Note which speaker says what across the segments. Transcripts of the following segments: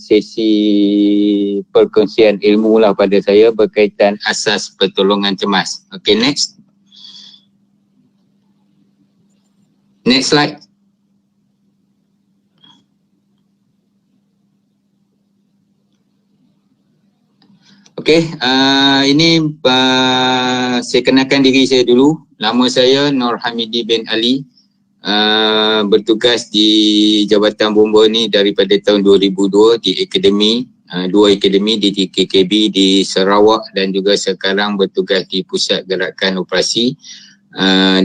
Speaker 1: sesi perkongsian ilmu lah pada saya berkaitan asas pertolongan cemas. Okay, next. Next slide. Okay, ini saya kenalkan diri saya dulu. Nama saya Nur Hamidi bin Ali. Bertugas di Jabatan Bomba ni daripada tahun 2002 di akademi, dua akademi di KKB di Sarawak dan juga sekarang bertugas di Pusat Gerakan Operasi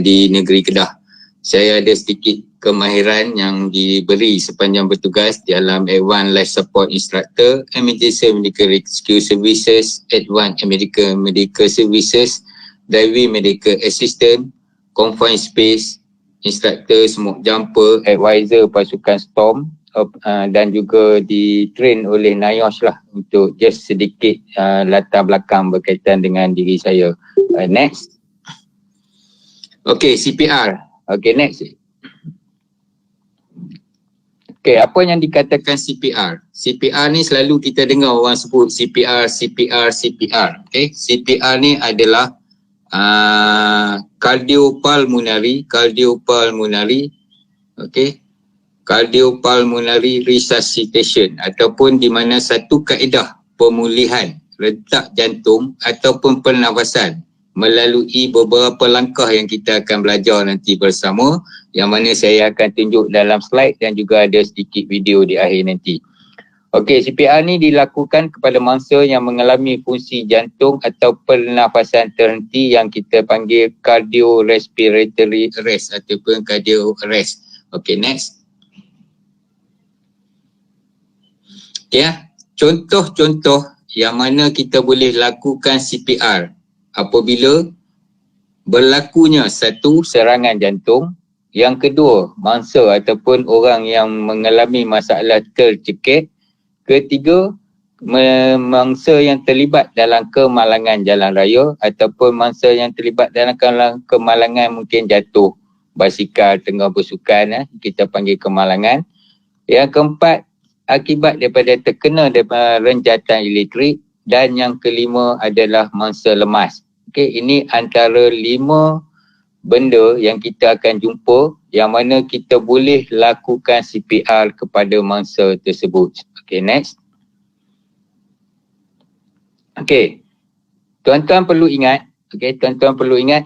Speaker 1: di negeri Kedah. Saya ada sedikit kemahiran yang diberi sepanjang bertugas di dalam Advanced Life Support Instructor, Emergency Medical Rescue Services, Advanced Medical Services, Diving Medical Assistant, Confined Space, Instructor Smoke Jumper, Advisor Pasukan Storm dan juga di-train oleh NIOSH lah untuk just sedikit latar belakang berkaitan dengan diri saya. Next. Okay, CPR. Okay, next. Okay, apa yang dikatakan CPR? CPR ni selalu kita dengar orang sebut CPR. Okay, CPR ni adalah cardiopulmonary, okay, cardiopulmonary resuscitation ataupun di mana satu kaedah pemulihan rentak jantung ataupun pernafasan melalui beberapa langkah yang kita akan belajar nanti bersama, yang mana saya akan tunjuk dalam slide dan juga ada sedikit video di akhir nanti. Okey, CPR ni dilakukan kepada mangsa yang mengalami fungsi jantung atau pernafasan terhenti yang kita panggil cardiorespiratory arrest ataupun cardio arrest. Okey, next. Okey, contoh-contoh yang mana kita boleh lakukan CPR apabila berlakunya satu, serangan jantung, yang kedua, mangsa ataupun orang yang mengalami masalah tercekik, ketiga, mangsa yang terlibat dalam kemalangan jalan raya ataupun mangsa yang terlibat dalam kemalangan mungkin jatuh basikal tengah bersukan, kita panggil kemalangan. Yang keempat, akibat daripada terkena daripada renjatan elektrik, dan yang kelima adalah mangsa lemas. Okey, ini antara 5 benda yang kita akan jumpa yang mana kita boleh lakukan CPR kepada mangsa tersebut. Okay, next. Okay, tuan-tuan perlu ingat,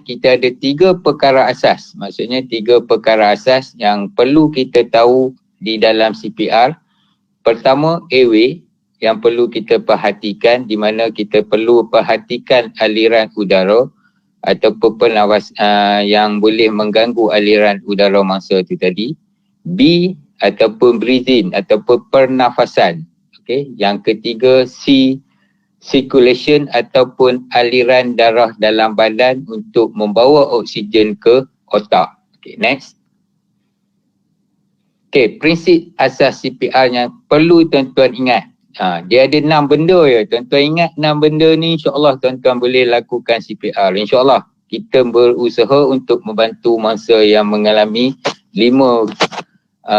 Speaker 1: kita ada 3 perkara asas. Maksudnya 3 perkara asas yang perlu kita tahu di dalam CPR. Pertama, airway yang perlu kita perhatikan, di mana kita perlu perhatikan aliran udara ataupun penafas yang boleh mengganggu aliran udara mangsa itu tadi. B ataupun breathing ataupun pernafasan. Okey, yang ketiga C, circulation ataupun aliran darah dalam badan untuk membawa oksigen ke otak. Okey, next. Okey, prinsip asas CPR yang perlu tuan-tuan ingat. Dia ada 6 benda ya. Tuan-tuan ingat 6 benda ni, insya-Allah tuan-tuan boleh lakukan CPR. Insya-Allah kita berusaha untuk membantu mangsa yang mengalami 5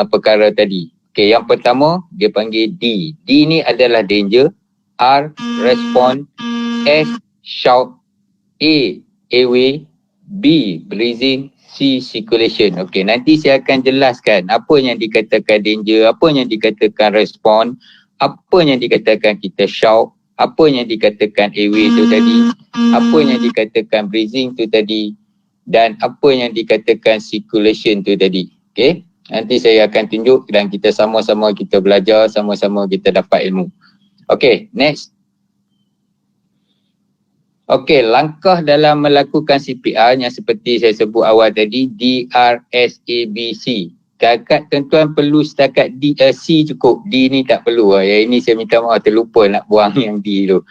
Speaker 1: perkara tadi. Okey, yang pertama dia panggil D. D ni adalah danger, R respond, S shout, A airway, B breathing, C circulation. Okey, nanti saya akan jelaskan apa yang dikatakan danger, apa yang dikatakan respond, apa yang dikatakan kita shout, apa yang dikatakan airway tu tadi, apa yang dikatakan breathing tu tadi, dan apa yang dikatakan circulation tu tadi. Okey, nanti saya akan tunjuk dan kita sama-sama kita belajar, sama-sama kita dapat ilmu. Okey, next. Okey, langkah dalam melakukan CPR yang seperti saya sebut awal tadi, DRSABC. Setakat tuan-tuan perlu setakat C cukup. D ni tak perlu. Yang ini saya minta maaf, terlupa nak buang yang D tu.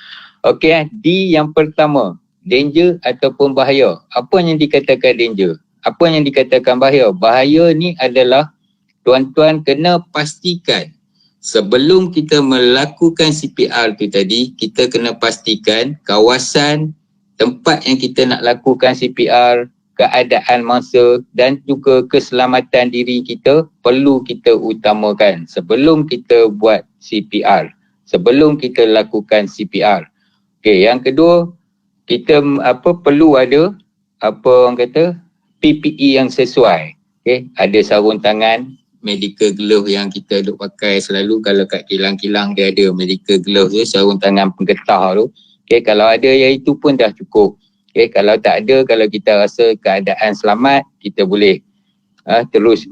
Speaker 1: Okey, D yang pertama, danger ataupun bahaya. Apa yang dikatakan danger? Apa yang dikatakan bahaya? Bahaya ni adalah tuan-tuan kena pastikan sebelum kita melakukan CPR tu tadi, kita kena pastikan kawasan tempat yang kita nak lakukan CPR, keadaan mangsa dan juga keselamatan diri kita perlu kita utamakan sebelum kita buat CPR, sebelum kita lakukan CPR. Okey, yang kedua, kita perlu ada orang kata PPE yang sesuai. Okey, ada sarung tangan, medical glove yang kita duk pakai selalu. Kalau kat kilang-kilang dia ada medical glove tu, sarung tangan penggetah tu. Okey, kalau ada yang itu pun dah cukup. Okay, kalau tak ada, kalau kita rasa keadaan selamat, kita boleh terus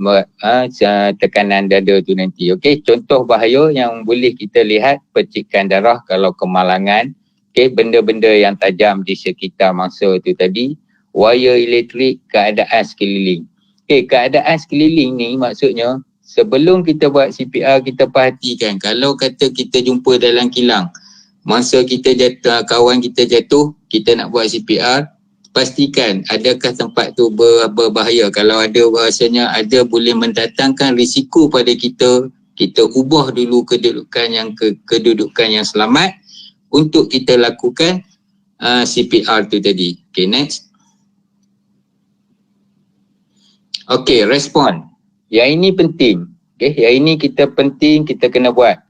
Speaker 1: tekanan dada tu nanti. Okay, contoh bahaya yang boleh kita lihat, percikan darah kalau kemalangan, okay, benda-benda yang tajam di sekitar mangsa tu tadi, wire elektrik, keadaan sekeliling. Okay, keadaan sekeliling ni maksudnya, sebelum kita buat CPR, kita perhatikan, kalau kata kita jumpa dalam kilang, masa kita jatuh, kawan kita jatuh, kita nak buat CPR, pastikan adakah tempat tu berbahaya. Kalau ada, bahasanya ada boleh mendatangkan risiko pada kita, kita ubah dulu kedudukan yang selamat untuk kita lakukan CPR tu tadi. Okay, next. Okay, respon. Yang ini penting. Okay, yang ini kita kena buat.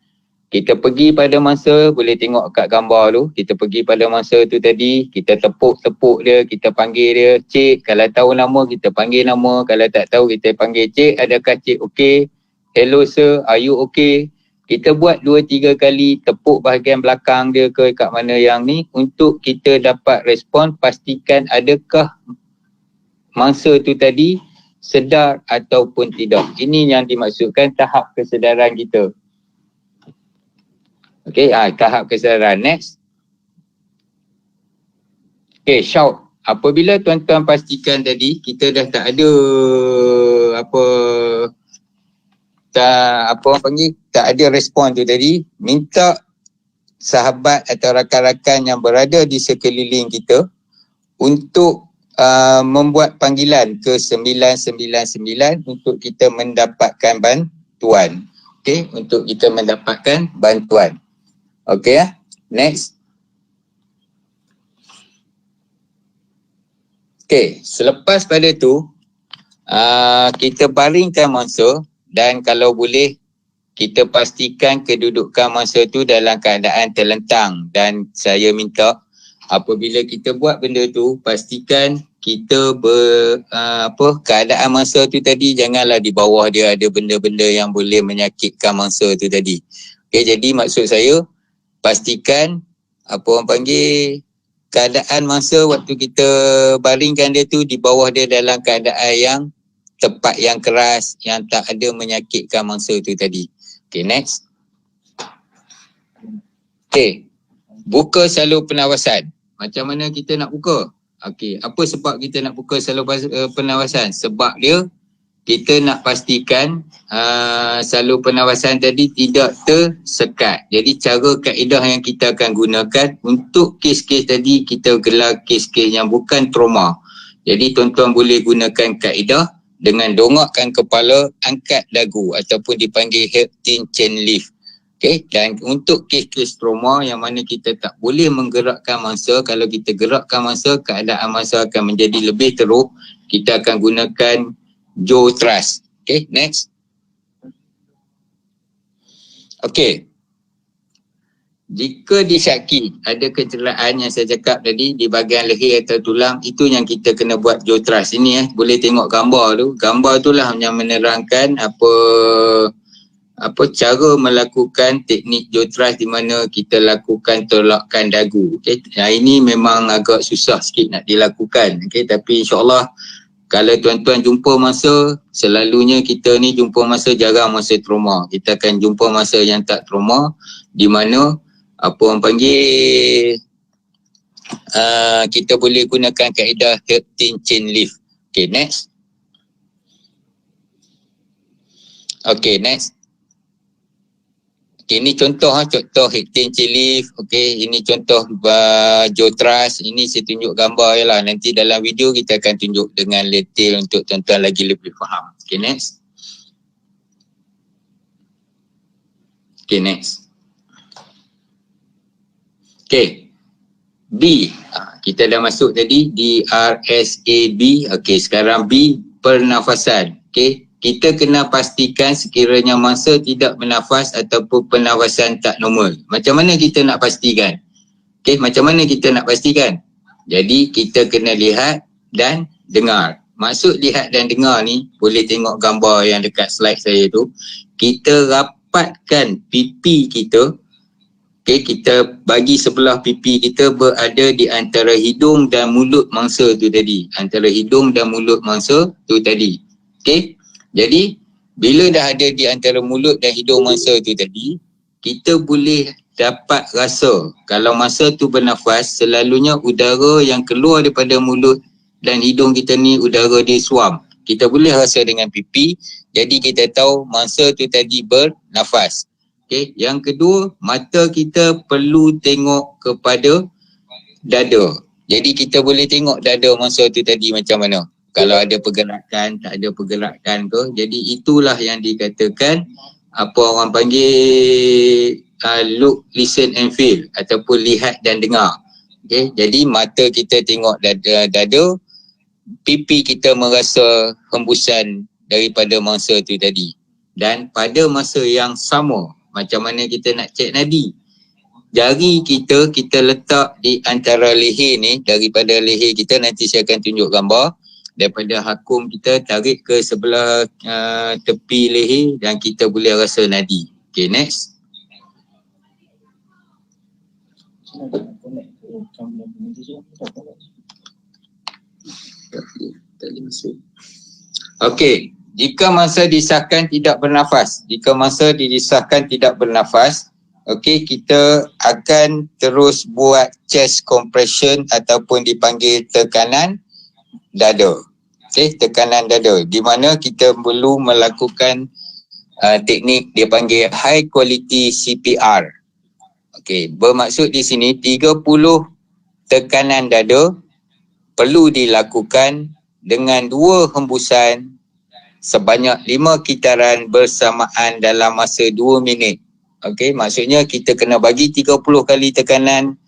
Speaker 1: Kita pergi pada mangsa, boleh tengok kat gambar tu, kita pergi pada mangsa tu tadi, kita tepuk dia, kita panggil dia, cik, kalau tahu nama kita panggil nama, kalau tak tahu kita panggil cik, adakah cik okey? Hello sir, are you okay? Kita buat 2-3 kali, tepuk bahagian belakang dia ke kat mana yang ni, untuk kita dapat respon, pastikan adakah mangsa tu tadi sedar ataupun tidak. Ini yang dimaksudkan tahap kesedaran kita. Okay, tahap kesedaran. Next. Okay, shout. Apabila tuan-tuan pastikan tadi, kita dah tak ada tak ada respon tu tadi, minta sahabat atau rakan-rakan yang berada di sekeliling kita untuk membuat panggilan ke 999 untuk kita mendapatkan bantuan. Okay, untuk kita mendapatkan bantuan. Okay, next. Okay, selepas pada tu, kita baringkan mangsa dan kalau boleh, kita pastikan kedudukan mangsa tu dalam keadaan terlentang. Dan saya minta, apabila kita buat benda tu, pastikan kita keadaan mangsa tu tadi, janganlah di bawah dia ada benda-benda yang boleh menyakitkan mangsa tu tadi. Okay, jadi maksud saya, pastikan keadaan mangsa waktu kita baringkan dia tu di bawah dia dalam keadaan yang tepat, yang keras, yang tak ada menyakitkan mangsa tu tadi. Okay, next. Okay, buka salur pernafasan. Macam mana kita nak buka? Okay, apa sebab kita nak buka salur pernafasan? Sebab dia, kita nak pastikan salur pernafasan tadi tidak tersekat. Jadi cara kaedah yang kita akan gunakan untuk kes-kes tadi, kita gelar kes-kes yang bukan trauma. Jadi tuan-tuan boleh gunakan kaedah dengan dongakkan kepala, angkat dagu ataupun dipanggil Hampton chain lift. Okay, dan untuk kes-kes trauma yang mana kita tak boleh menggerakkan mangsa, kalau kita gerakkan mangsa, keadaan mangsa akan menjadi lebih teruk, kita akan gunakan jaw thrust. Okay, next. Okay. Jika disyaki ada kecederaan yang saya cakap tadi di bahagian leher atau tulang, itu yang kita kena buat jaw thrust. Ini boleh tengok gambar tu. Gambar tu lah yang menerangkan apa cara melakukan teknik jaw thrust di mana kita lakukan tolakkan dagu. Okay. Ini memang agak susah sikit nak dilakukan. Okay. Tapi insyaAllah kalau tuan-tuan jumpa masa, selalunya kita ni jumpa masa jarang masa trauma. Kita akan jumpa masa yang tak trauma, di mana kita boleh gunakan kaedah Hampton chain lift. Okay, next. Okay, next. Okay, ini contoh Hampton chain lift. Okay, ini contoh jaw thrust. Ini saya tunjuk gambar je lah. Nanti dalam video kita akan tunjuk dengan detail untuk tuan-tuan lagi lebih faham. Okay, next. Okay, next. Okay. B. Kita dah masuk tadi di RSAB. Okey, sekarang B, pernafasan. Okey, kita kena pastikan sekiranya mangsa tidak bernafas ataupun pernafasan tak normal. Macam mana kita nak pastikan? Okey, macam mana kita nak pastikan? Jadi kita kena lihat dan dengar. Maksud lihat dan dengar ni, boleh tengok gambar yang dekat slide saya tu. Kita rapatkan pipi kita. Okay, kita bagi sebelah pipi kita berada di antara hidung dan mulut mangsa tu tadi. Antara hidung dan mulut mangsa tu tadi. Okay, jadi bila dah ada di antara mulut dan hidung mangsa tu tadi, kita boleh dapat rasa kalau mangsa tu bernafas, selalunya udara yang keluar daripada mulut dan hidung kita ni udara dia suam. Kita boleh rasa dengan pipi, jadi kita tahu mangsa tu tadi bernafas. Okay. Yang kedua, mata kita perlu tengok kepada dada. Jadi kita boleh tengok dada mangsa tu tadi macam mana. Kalau ada pergerakan, tak ada pergerakan ke. Jadi itulah yang dikatakan apa orang panggil look, listen and feel ataupun lihat dan dengar. Okay. Jadi mata kita tengok dada, pipi kita merasa hembusan daripada mangsa tu tadi. Dan pada masa yang sama, macam mana kita nak cek nadi? Jari kita letak di antara leher ni, daripada leher kita, nanti saya akan tunjuk gambar. Daripada hakung kita tarik ke sebelah tepi leher dan kita boleh rasa nadi. Okay, next. Okey, jika mangsa disahkan tidak bernafas, okey, kita akan terus buat chest compression ataupun dipanggil tekanan dada. Okey, tekanan dada, di mana kita perlu melakukan teknik dia panggil high quality CPR. Okey, bermaksud di sini 30 tekanan dada perlu dilakukan dengan 2 hembusan sebanyak 5 kitaran bersamaan dalam masa 2 minit. Okey, maksudnya kita kena bagi 30 kali tekanan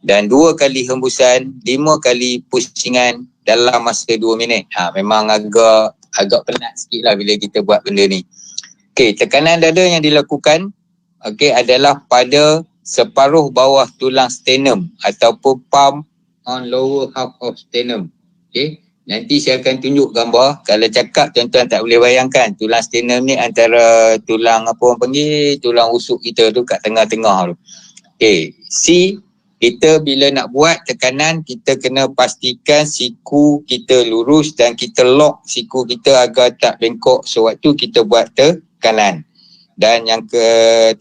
Speaker 1: dan 2 kali hembusan, 5 kali pusingan dalam masa 2 minit. Memang agak penat sikit lah bila kita buat benda ni. Okey, tekanan dada yang dilakukan adalah pada separuh bawah tulang sternum ataupun palm on lower half of sternum. Okey, nanti saya akan tunjuk gambar. Kalau cakap tuan-tuan tak boleh bayangkan, tulang sternum ni antara tulang apa orang panggil, tulang rusuk kita tu kat tengah-tengah tu. Okey, C, kita bila nak buat tekanan, kita kena pastikan siku kita lurus dan kita lock siku kita agar tak bengkok sewaktu kita buat tekanan. Dan yang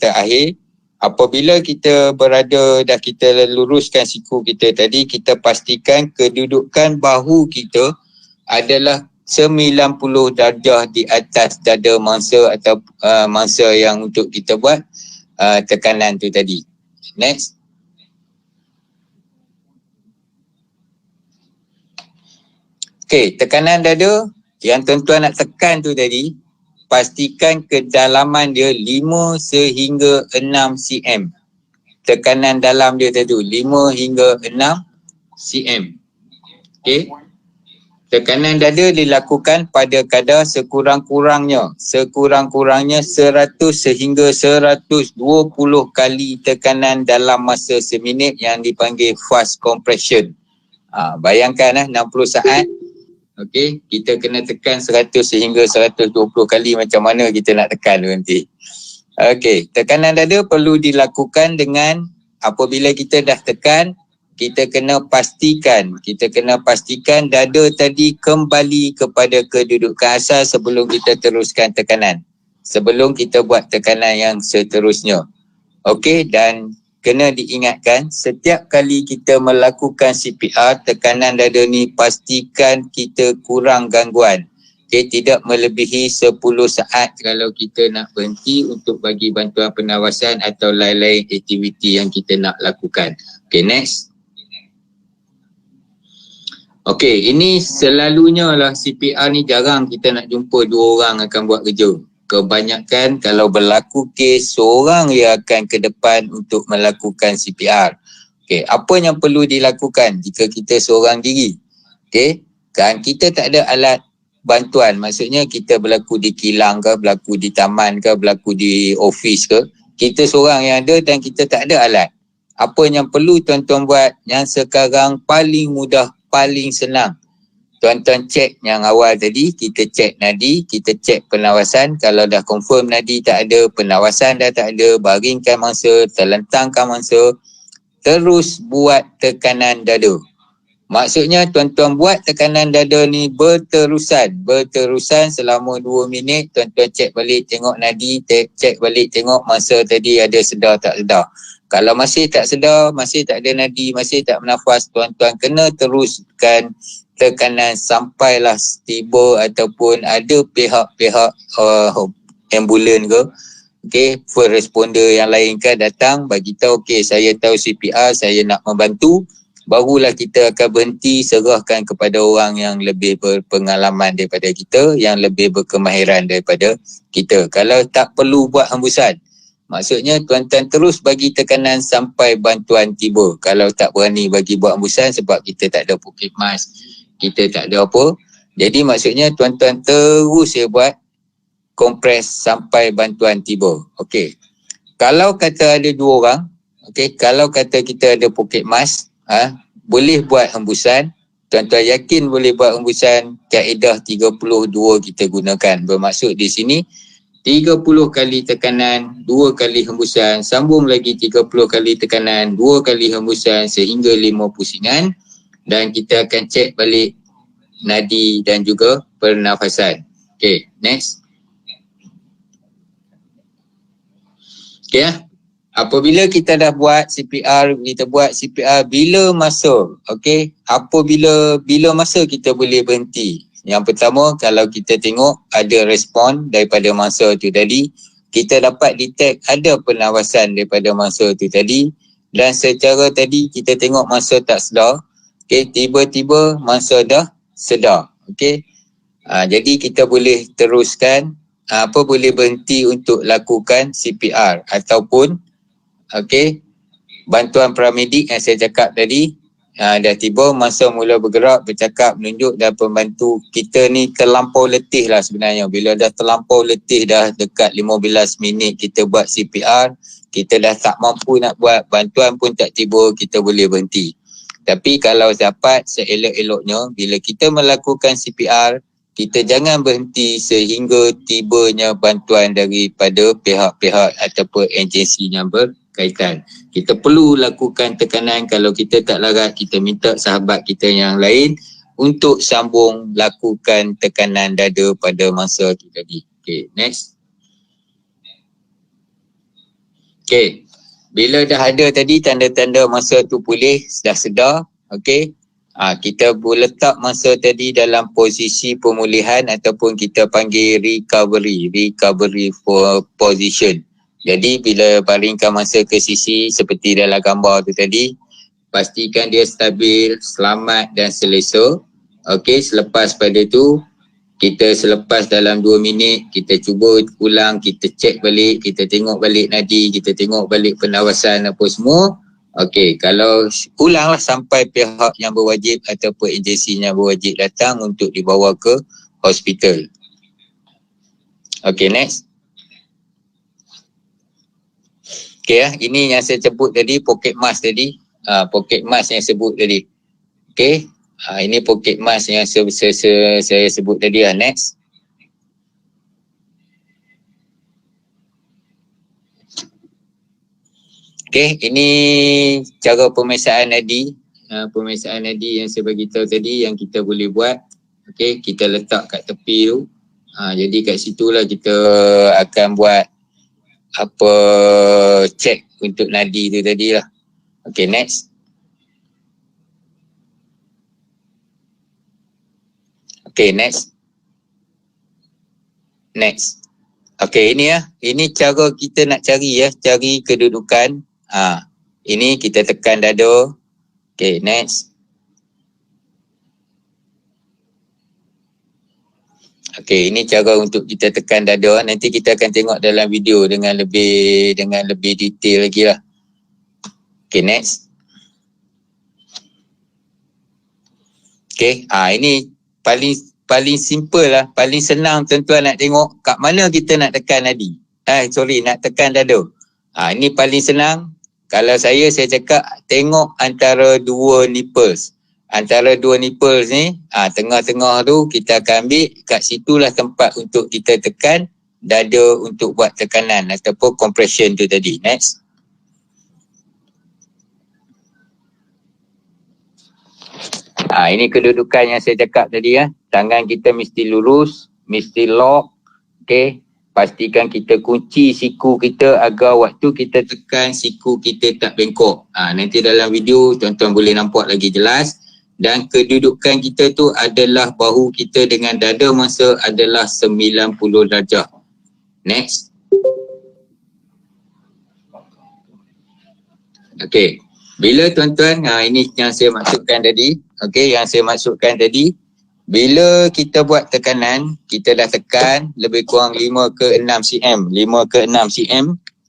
Speaker 1: terakhir, apabila kita kita luruskan siku kita tadi, kita pastikan kedudukan bahu kita adalah 90 darjah di atas dada mangsa atau mangsa yang untuk kita buat tekanan tu tadi. Next. Okey, tekanan dada yang tuan-tuan nak tekan tu tadi, pastikan kedalaman dia 5 sehingga 6 cm. Tekanan dalam dia tu 5 hingga 6 cm. Okey. Tekanan dada dilakukan pada kadar sekurang-kurangnya 100 sehingga 120 kali tekanan dalam masa seminit yang dipanggil fast compression. Bayangkan 60 saat. Okey, kita kena tekan 100 sehingga 120 kali, macam mana kita nak tekan tu nanti. Okey, tekanan dada perlu dilakukan dengan apabila kita dah tekan, kita kena pastikan dada tadi kembali kepada kedudukan asal sebelum kita teruskan tekanan. Sebelum kita buat tekanan yang seterusnya. Okey, dan kena diingatkan setiap kali kita melakukan CPR, tekanan dada ni pastikan kita kurang gangguan. Okay, tidak melebihi 10 saat kalau kita nak berhenti untuk bagi bantuan pernafasan atau lain-lain aktiviti yang kita nak lakukan. Okay, next. Okay, ini selalunya lah CPR ni jarang kita nak jumpa 2 orang akan buat kerja. Kebanyakan kalau berlaku kes, seorang yang akan ke depan untuk melakukan CPR. Okey, apa yang perlu dilakukan jika kita seorang diri? Okey, kan kita tak ada alat bantuan, maksudnya kita berlaku di kilang ke, berlaku di taman ke, berlaku di office ke, kita seorang yang ada dan kita tak ada alat. Apa yang perlu tuan-tuan buat yang sekarang paling mudah, paling senang? Tuan-tuan cek yang awal tadi, kita cek nadi, kita cek penawasan. Kalau dah confirm nadi tak ada, penawasan dah tak ada, baringkan mangsa, terlentangkan mangsa, terus buat tekanan dada. Maksudnya tuan-tuan buat tekanan dada ni berterusan selama 2 minit. Tuan-tuan cek balik, tengok nadi, cek balik, tengok masa tadi ada sedar tak sedar. Kalau masih tak sedar, masih tak ada nadi, masih tak bernafas, tuan-tuan kena teruskan tekanan sampailah tiba ataupun ada pihak-pihak ambulan ke, okey, first responder yang lain kan datang bagi tahu, okey, saya tahu CPR, saya nak membantu, barulah kita akan berhenti, serahkan kepada orang yang lebih berpengalaman daripada kita, yang lebih berkemahiran daripada kita. Kalau tak perlu buat hembusan, maksudnya tuan-tuan terus bagi tekanan sampai bantuan tiba. Kalau tak berani bagi buat hembusan sebab kita tak ada pocket mask, kita tak ada apa, jadi maksudnya tuan-tuan terus buat kompres sampai bantuan tiba. Okey, kalau kata ada 2 orang, okey, kalau kata kita ada pocket mask, boleh buat hembusan, tuan-tuan yakin boleh buat hembusan, kaedah 32 kita gunakan. Bermaksud di sini 30 kali tekanan, 2 kali hembusan, sambung lagi 30 kali tekanan, 2 kali hembusan sehingga 5 pusingan, dan kita akan cek balik nadi dan juga pernafasan. Okey, next. Okey, apabila kita dah buat CPR, bila masa, okey, bila masa kita boleh berhenti? Yang pertama, kalau kita tengok ada respon daripada mangsa tu tadi, kita dapat detect ada penawasan daripada mangsa tu tadi, dan secara tadi kita tengok mangsa tak sedar, okey, tiba-tiba mangsa dah sedar, okey. Jadi kita boleh teruskan, boleh berhenti untuk lakukan CPR ataupun okey, bantuan paramedik yang saya cakap tadi, dah tiba, masa mula bergerak, bercakap, menunjuk, dan pembantu kita ni terlampau letih lah sebenarnya. Bila dah terlampau letih, dah dekat 15 minit kita buat CPR, kita dah tak mampu nak buat, bantuan pun tak tiba, kita boleh berhenti. Tapi kalau dapat seelok-eloknya, bila kita melakukan CPR, kita jangan berhenti sehingga tibanya bantuan daripada pihak-pihak ataupun agensi yang berkaitan. Kita perlu lakukan tekanan. Kalau kita tak larat, kita minta sahabat kita yang lain untuk sambung lakukan tekanan dada pada masa tu tadi. Okay, next. Okay, bila dah ada tadi tanda-tanda masa tu pulih, dah sedar, okay, kita boleh letak masa tadi dalam posisi pemulihan ataupun kita panggil recovery for position. Jadi bila baringkan masa ke sisi seperti dalam gambar tu tadi, pastikan dia stabil, selamat dan selesa. Okey, selepas pada tu, kita selepas dalam 2 minit, kita cuba ulang, kita cek balik, kita tengok balik nadi, kita tengok balik penawasan apa semua. Okey, kalau ulanglah sampai pihak yang berwajib ataupun agensi yang berwajib datang untuk dibawa ke hospital. Okey, next. Okey, ini yang saya sebut tadi, pocket mask tadi. Pocket mask yang sebut tadi. Okey, ini pocket mask yang saya sebut tadi. Next. Okey, ini cara pemeriksaan nadi. Pemeriksaan nadi yang saya bagi tahu tadi yang kita boleh buat. Okey, kita letak kat tepi tu. Jadi kat situlah kita akan buat apa, cek untuk nadi tu tadi lah. Okey, next. Okey, next. Next. Okey, ini ini cara kita nak cari cari kedudukan. Ini kita tekan dada. Okey, next. Okey, ini cara untuk kita tekan dada. Nanti kita akan tengok dalam video dengan lebih detail lagi lah. Okey, next. Okey, ini paling simple lah, paling senang tuan-tuan nak tengok kat mana kita nak tekan nadi. Nak tekan dada. Ini paling senang. Kalau saya cakap tengok antara dua nipples. Antara dua nipples ni, tengah-tengah tu kita akan ambil, kat situlah tempat untuk kita tekan dada untuk buat tekanan ataupun compression tu tadi. Next. Ini kedudukan yang saya cakap tadi ya. Tangan kita mesti lurus, mesti lock. Okey. Pastikan kita kunci siku kita agar waktu kita tekan siku kita tak bengkok. Nanti dalam video tuan-tuan boleh nampak lagi jelas. Dan kedudukan kita tu adalah bahu kita dengan dada masa adalah 90 darjah. Next. Okey. Bila tuan-tuan, ini yang saya maksudkan tadi. Okey, yang saya maksudkan tadi. Bila kita buat tekanan, kita dah tekan lebih kurang 5 ke 6 cm. 5 ke 6 cm.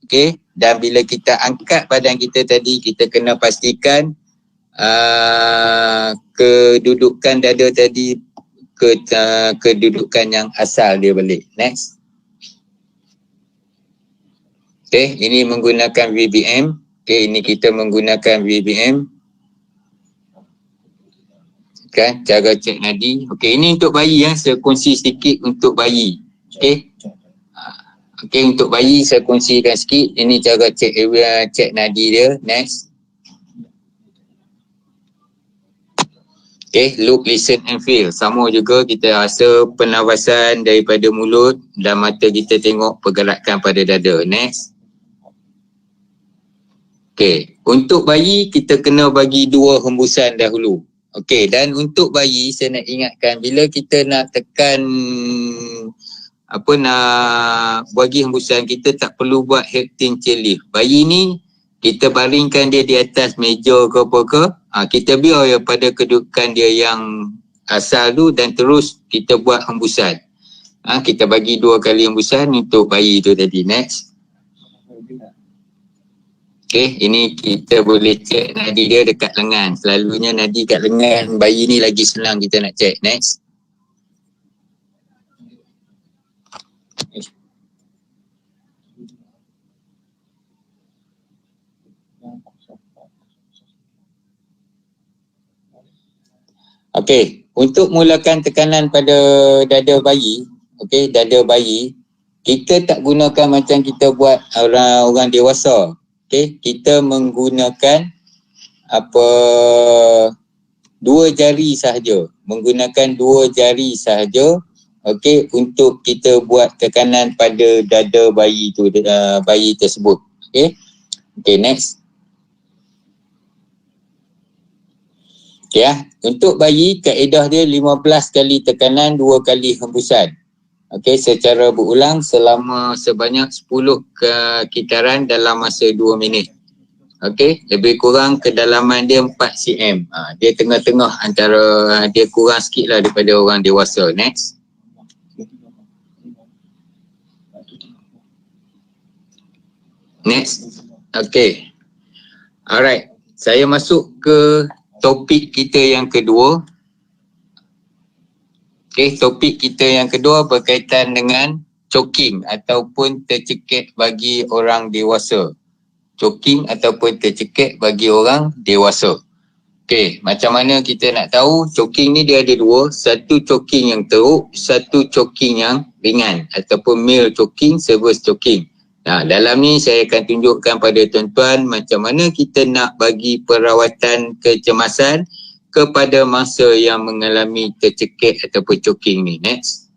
Speaker 1: Okey. Dan bila kita angkat badan kita tadi, kita kena pastikan kedudukan dada tadi kedudukan yang asal dia balik. Next. Okey, ini menggunakan VBM. Okey, ini kita menggunakan VBM. Kan, cara cek nadi. Okey, ini untuk bayi ya, saya kongsi sedikit untuk bayi. Okey. Okey, untuk bayi saya kongsikan sikit. Ini cara cek nadi dia. Next. Okey, look, listen and feel. Sama juga kita rasa pernafasan daripada mulut dan mata kita tengok pergerakan pada dada. Next. Okey, untuk bayi kita kena bagi 2 hembusan dahulu. Okey, dan untuk bayi saya nak ingatkan bila kita nak tekan nak bagi hembusan, kita tak perlu buat hectic chairlift. Bayi ni kita baringkan dia di atas meja ke apa ke, kita biar ya pada kedudukan dia yang asal tu dan terus kita buat hembusan. Kita bagi 2 kali hembusan untuk bayi tu tadi. Next. Okey, ini kita boleh cek nadi dia dekat lengan. Selalunya nadi kat lengan bayi ni lagi senang kita nak cek. Next. Okey, untuk mulakan tekanan pada dada bayi, okey, dada bayi, kita tak gunakan macam kita buat orang dewasa. Okey, kita menggunakan 2 jari sahaja. Menggunakan 2 jari sahaja, okey, untuk kita buat tekanan pada dada bayi tu, bayi tersebut. Okey. Okey, next. Okey ya. Untuk bayi, kaedah dia 15 kali tekanan, 2 kali hembusan. Okey, secara berulang selama sebanyak 10 kitaran dalam masa 2 minit. Okey, lebih kurang kedalaman dia 4 cm. Dia tengah-tengah antara, dia kurang sikit lah daripada orang dewasa. Next. Next. Okey. Alright, saya masuk ke topik kita yang kedua. Okey, topik kita yang kedua berkaitan dengan choking ataupun tercekik bagi orang dewasa. Choking ataupun tercekik bagi orang dewasa. Okey, macam mana kita nak tahu choking ni dia ada 2. Satu choking yang teruk, satu choking yang ringan ataupun mild choking, severe choking. Dalam ni saya akan tunjukkan pada tuan-tuan macam mana kita nak bagi perawatan kecemasan kepada mangsa yang mengalami tercekik ataupun choking ni. Next.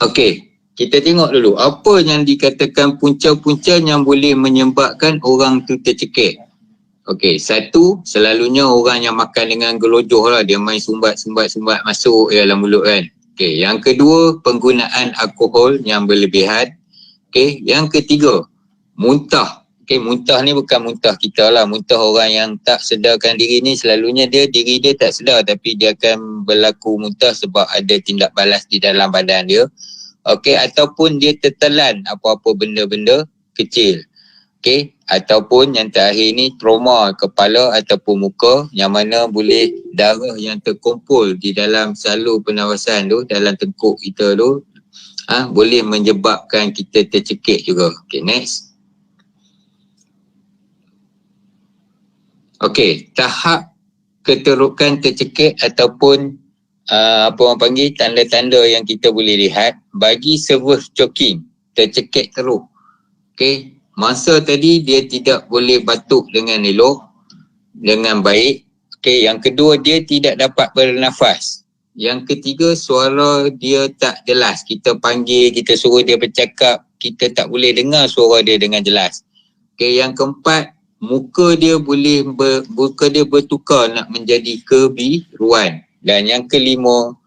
Speaker 1: Okey, kita tengok dulu apa yang dikatakan punca-punca yang boleh menyebabkan orang tu tercekik. Okey, satu, selalunya orang yang makan dengan gelojoh lah, dia main sumbat masuk dalam mulut kan. Okey, yang kedua, penggunaan alkohol yang berlebihan. Okey, yang ketiga, muntah. Okey, muntah ni bukan muntah kita lah, muntah orang yang tak sedarkan diri ni selalunya diri dia tak sedar tapi dia akan berlaku muntah sebab ada tindak balas di dalam badan dia. Okey, ataupun dia tertelan apa-apa benda-benda kecil. okey, ataupun yang terakhir ni trauma kepala ataupun muka, yang mana boleh darah yang terkumpul di dalam salur pernafasan tu, dalam tengkuk kita tu, boleh menyebabkan kita tercekik juga. Okey, next. Okey, tahap keterukan tercekik ataupun apa orang panggil tanda-tanda yang kita boleh lihat bagi severe choking, tercekik teruk. Okey, masa tadi dia tidak boleh batuk dengan elok, dengan baik. Okey, yang kedua dia tidak dapat bernafas. Yang ketiga, suara dia tak jelas. Kita panggil, kita suruh dia bercakap, kita tak boleh dengar suara dia dengan jelas. Okey, yang keempat, muka dia bertukar nak menjadi kebiruan. Dan yang kelima,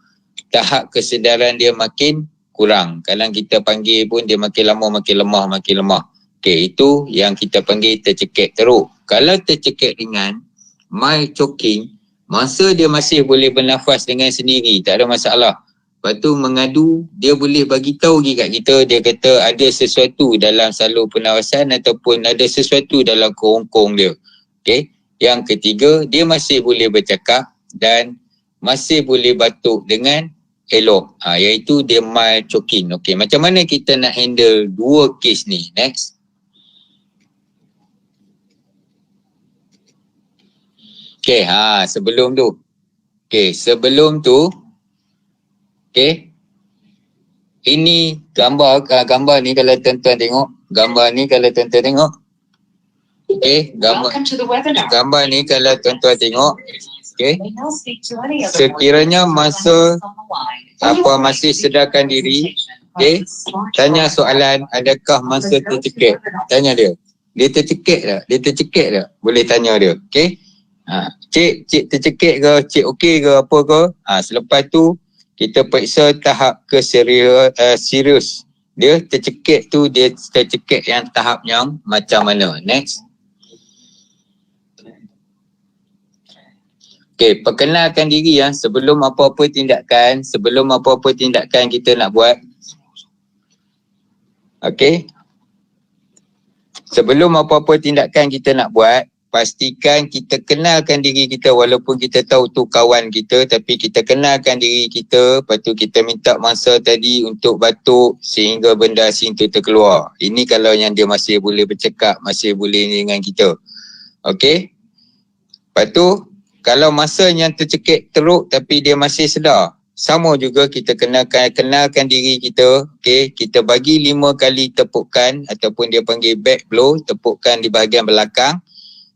Speaker 1: tahap kesedaran dia makin kurang. Kalau kita panggil pun dia makin lama makin lemah. Okey, itu yang kita panggil tercekik teruk. Kalau tercekik ringan, mild choking, masa dia masih boleh bernafas dengan sendiri, tak ada masalah. Lepas tu mengadu, dia boleh bagi tahu lagi kat kita, dia kata ada sesuatu dalam salur pernafasan ataupun ada sesuatu dalam kerongkong dia. Okey. Yang ketiga, dia masih boleh bercakap dan masih boleh batuk dengan elok. Iaitu dia mild choking. Okey, macam mana kita nak handle dua kes ni? Next. Okey, sebelum tu. Okey. Ini gambar ni kalau tuan-tuan tengok. Okey, gambar ni kalau tuan-tuan tengok. Okey. Sekiranya masa masih sedarkan diri, okey, tanya soalan, adakah masa tercekik? Tanya dia. Dia tercekik tak? Boleh tanya dia. Okey. Cik tercekik ke? Cik okey ke? Apa ke? Selepas tu kita periksa tahap serius. Dia tercekik tu, dia tercekik yang tahap yang macam mana? Next. Okey, perkenalkan diri sebelum apa-apa tindakan kita nak buat. Okey. Sebelum apa-apa tindakan kita nak buat, pastikan kita kenalkan diri kita, walaupun kita tahu tu kawan kita, tapi kita kenalkan diri kita. Lepas tu kita minta masa tadi untuk batuk sehingga benda asing tu terkeluar. Ini kalau yang dia masih boleh bercakap, masih boleh dengan kita. Okey. Lepas tu kalau masa yang tercekik teruk tapi dia masih sedar, sama juga kita kenalkan diri kita. Okey, kita bagi 5 kali tepukan ataupun dia panggil back blow, tepukan di bahagian belakang.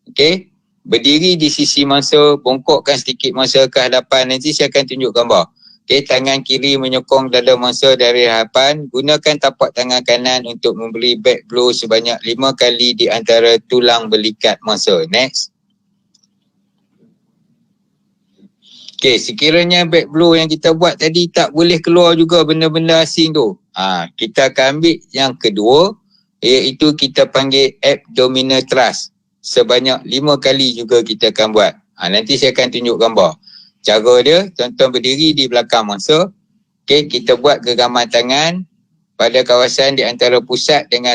Speaker 1: Okey, berdiri di sisi mangsa, bongkokkan sedikit mangsa ke hadapan. Nanti saya akan tunjuk gambar. Okey, tangan kiri menyokong dada mangsa dari hadapan. Gunakan tapak tangan kanan untuk memberi back blow sebanyak 5 kali di antara tulang belikat mangsa. Next. Okey, sekiranya back blow yang kita buat tadi tak boleh keluar juga benda-benda asing tu, kita akan ambil yang kedua, iaitu kita panggil abdominal thrust. Sebanyak 5 kali juga kita akan buat. Nanti saya akan tunjuk gambar. Cara dia, tuan-tuan berdiri di belakang mangsa. Okey, kita buat genggaman tangan pada kawasan di antara pusat dengan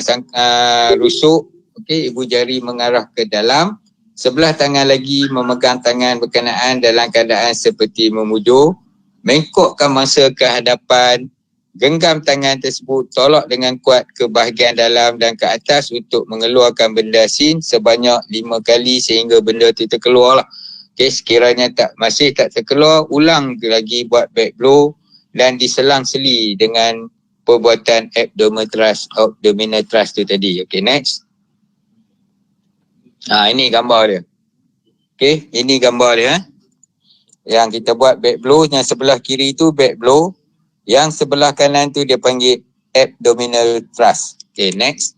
Speaker 1: rusuk. Okey, ibu jari mengarah ke dalam. Sebelah tangan lagi memegang tangan berkenaan dalam keadaan seperti memujur. Mengkokkan mangsa ke hadapan. Genggam tangan tersebut, tolak dengan kuat ke bahagian dalam dan ke atas untuk mengeluarkan benda asin sebanyak 5 kali sehingga benda itu terkeluar lah. Okay, sekiranya masih tak terkeluar, ulang lagi buat back blow dan diselang-seli dengan perbuatan abdominal thrust tu tadi. Okay, next. Ini gambar dia. Okay, ini gambar dia. Yang kita buat back blow, yang sebelah kiri tu back blow. Yang sebelah kanan tu dia panggil abdominal thrust. Okay, next.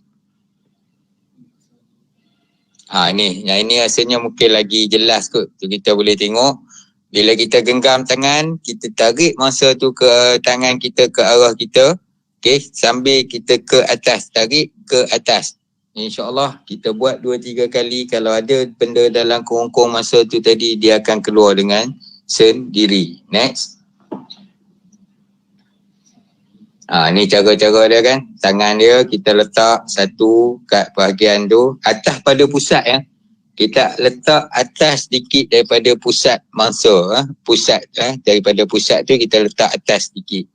Speaker 1: Yang ini rasanya mungkin lagi jelas kot. Tu kita boleh tengok. Bila kita genggam tangan, kita tarik mangsa tu ke tangan kita, ke arah kita. Okay, sambil kita ke atas, tarik ke atas. InsyaAllah kita buat 2-3 kali. Kalau ada benda dalam kerongkong mangsa tu tadi, dia akan keluar dengan sendiri. Next. Ni cara-cara dia kan. Tangan dia kita letak satu kat bahagian tu. Atas pada pusat ya. Kita letak atas sedikit daripada pusat mangsa. Pusat daripada pusat tu kita letak atas sedikit.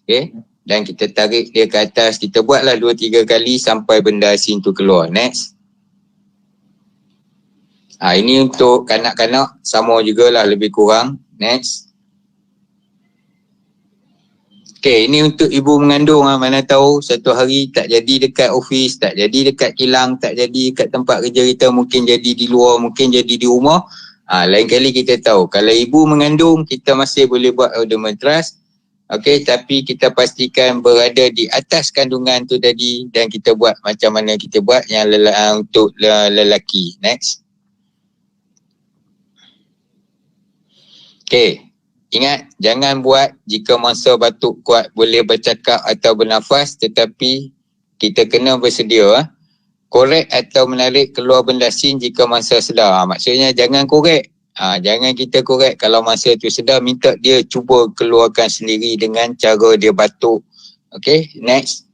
Speaker 1: Okay. Dan kita tarik dia ke atas. Kita buatlah 2-3 kali sampai benda asin tu keluar. Next. Ini untuk kanak-kanak. Sama jugalah lebih kurang. Next. Okay, ini untuk ibu mengandung. Mana tahu satu hari tak jadi dekat ofis, tak jadi dekat kilang, tak jadi dekat tempat kerja kita, mungkin jadi di luar, mungkin jadi di rumah. Lain kali kita tahu. Kalau ibu mengandung, kita masih boleh buat order matras. Okay, tapi kita pastikan berada di atas kandungan tu tadi dan kita buat macam mana kita buat yang untuk lelaki. Next. Okay. Ingat, jangan buat jika mangsa batuk kuat boleh bercakap atau bernafas, tetapi kita kena bersedia. Korek atau menarik keluar benda asin jika mangsa sedar. Maksudnya jangan korek. Jangan kita korek. Kalau mangsa tu sedar, minta dia cuba keluarkan sendiri dengan cara dia batuk. Okay, next.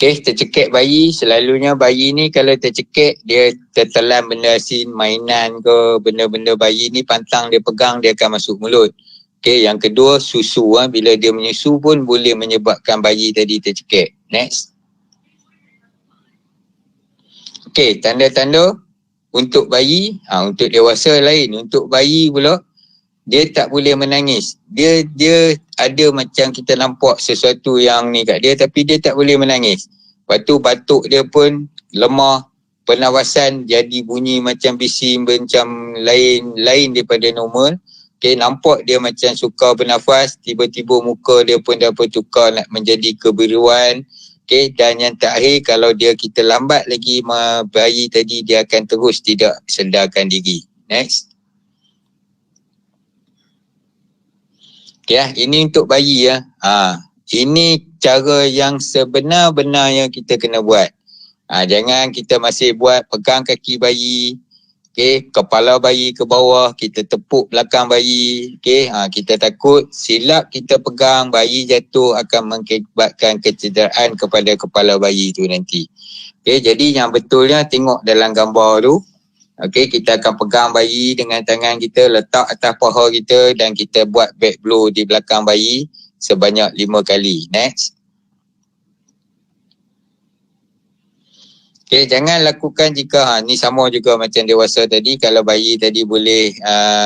Speaker 1: Okay, tercekik bayi. Selalunya bayi ni kalau tercekik, dia tertelan benda asin, mainan ke, benda-benda bayi ni pantang dia pegang, dia akan masuk mulut. Okay, yang kedua, susu. Bila dia menyusu pun boleh menyebabkan bayi tadi tercekik. Next. Okay, tanda-tanda untuk bayi, untuk dewasa lain. Untuk bayi pula, dia tak boleh menangis. Dia ada macam kita nampak sesuatu yang ni kat dia, tapi dia tak boleh menangis. Lepas tu batuk dia pun lemah, pernafasan jadi bunyi macam bising, macam lain daripada normal. Okay, nampak dia macam sukar bernafas, tiba-tiba muka dia pun dah bertukar nak menjadi kebiruan. Okay, dan yang terakhir, kalau kita lambat lagi bayi tadi, dia akan terus tidak sedarkan diri. Next. Okay, ini untuk bayi ya. Ini cara yang sebenar-benar yang kita kena buat. Jangan kita masih buat pegang kaki bayi, okay, kepala bayi ke bawah, kita tepuk belakang bayi, okay, kita takut silap kita pegang bayi jatuh akan mengakibatkan kecederaan kepada kepala bayi tu nanti. Okay, jadi yang betulnya tengok dalam gambar tu. Okay, kita akan pegang bayi dengan tangan kita, letak atas paha kita dan kita buat back blow di belakang bayi sebanyak 5 kali. Next. Okay, jangan lakukan jika ni sama juga macam dewasa tadi. Kalau bayi tadi boleh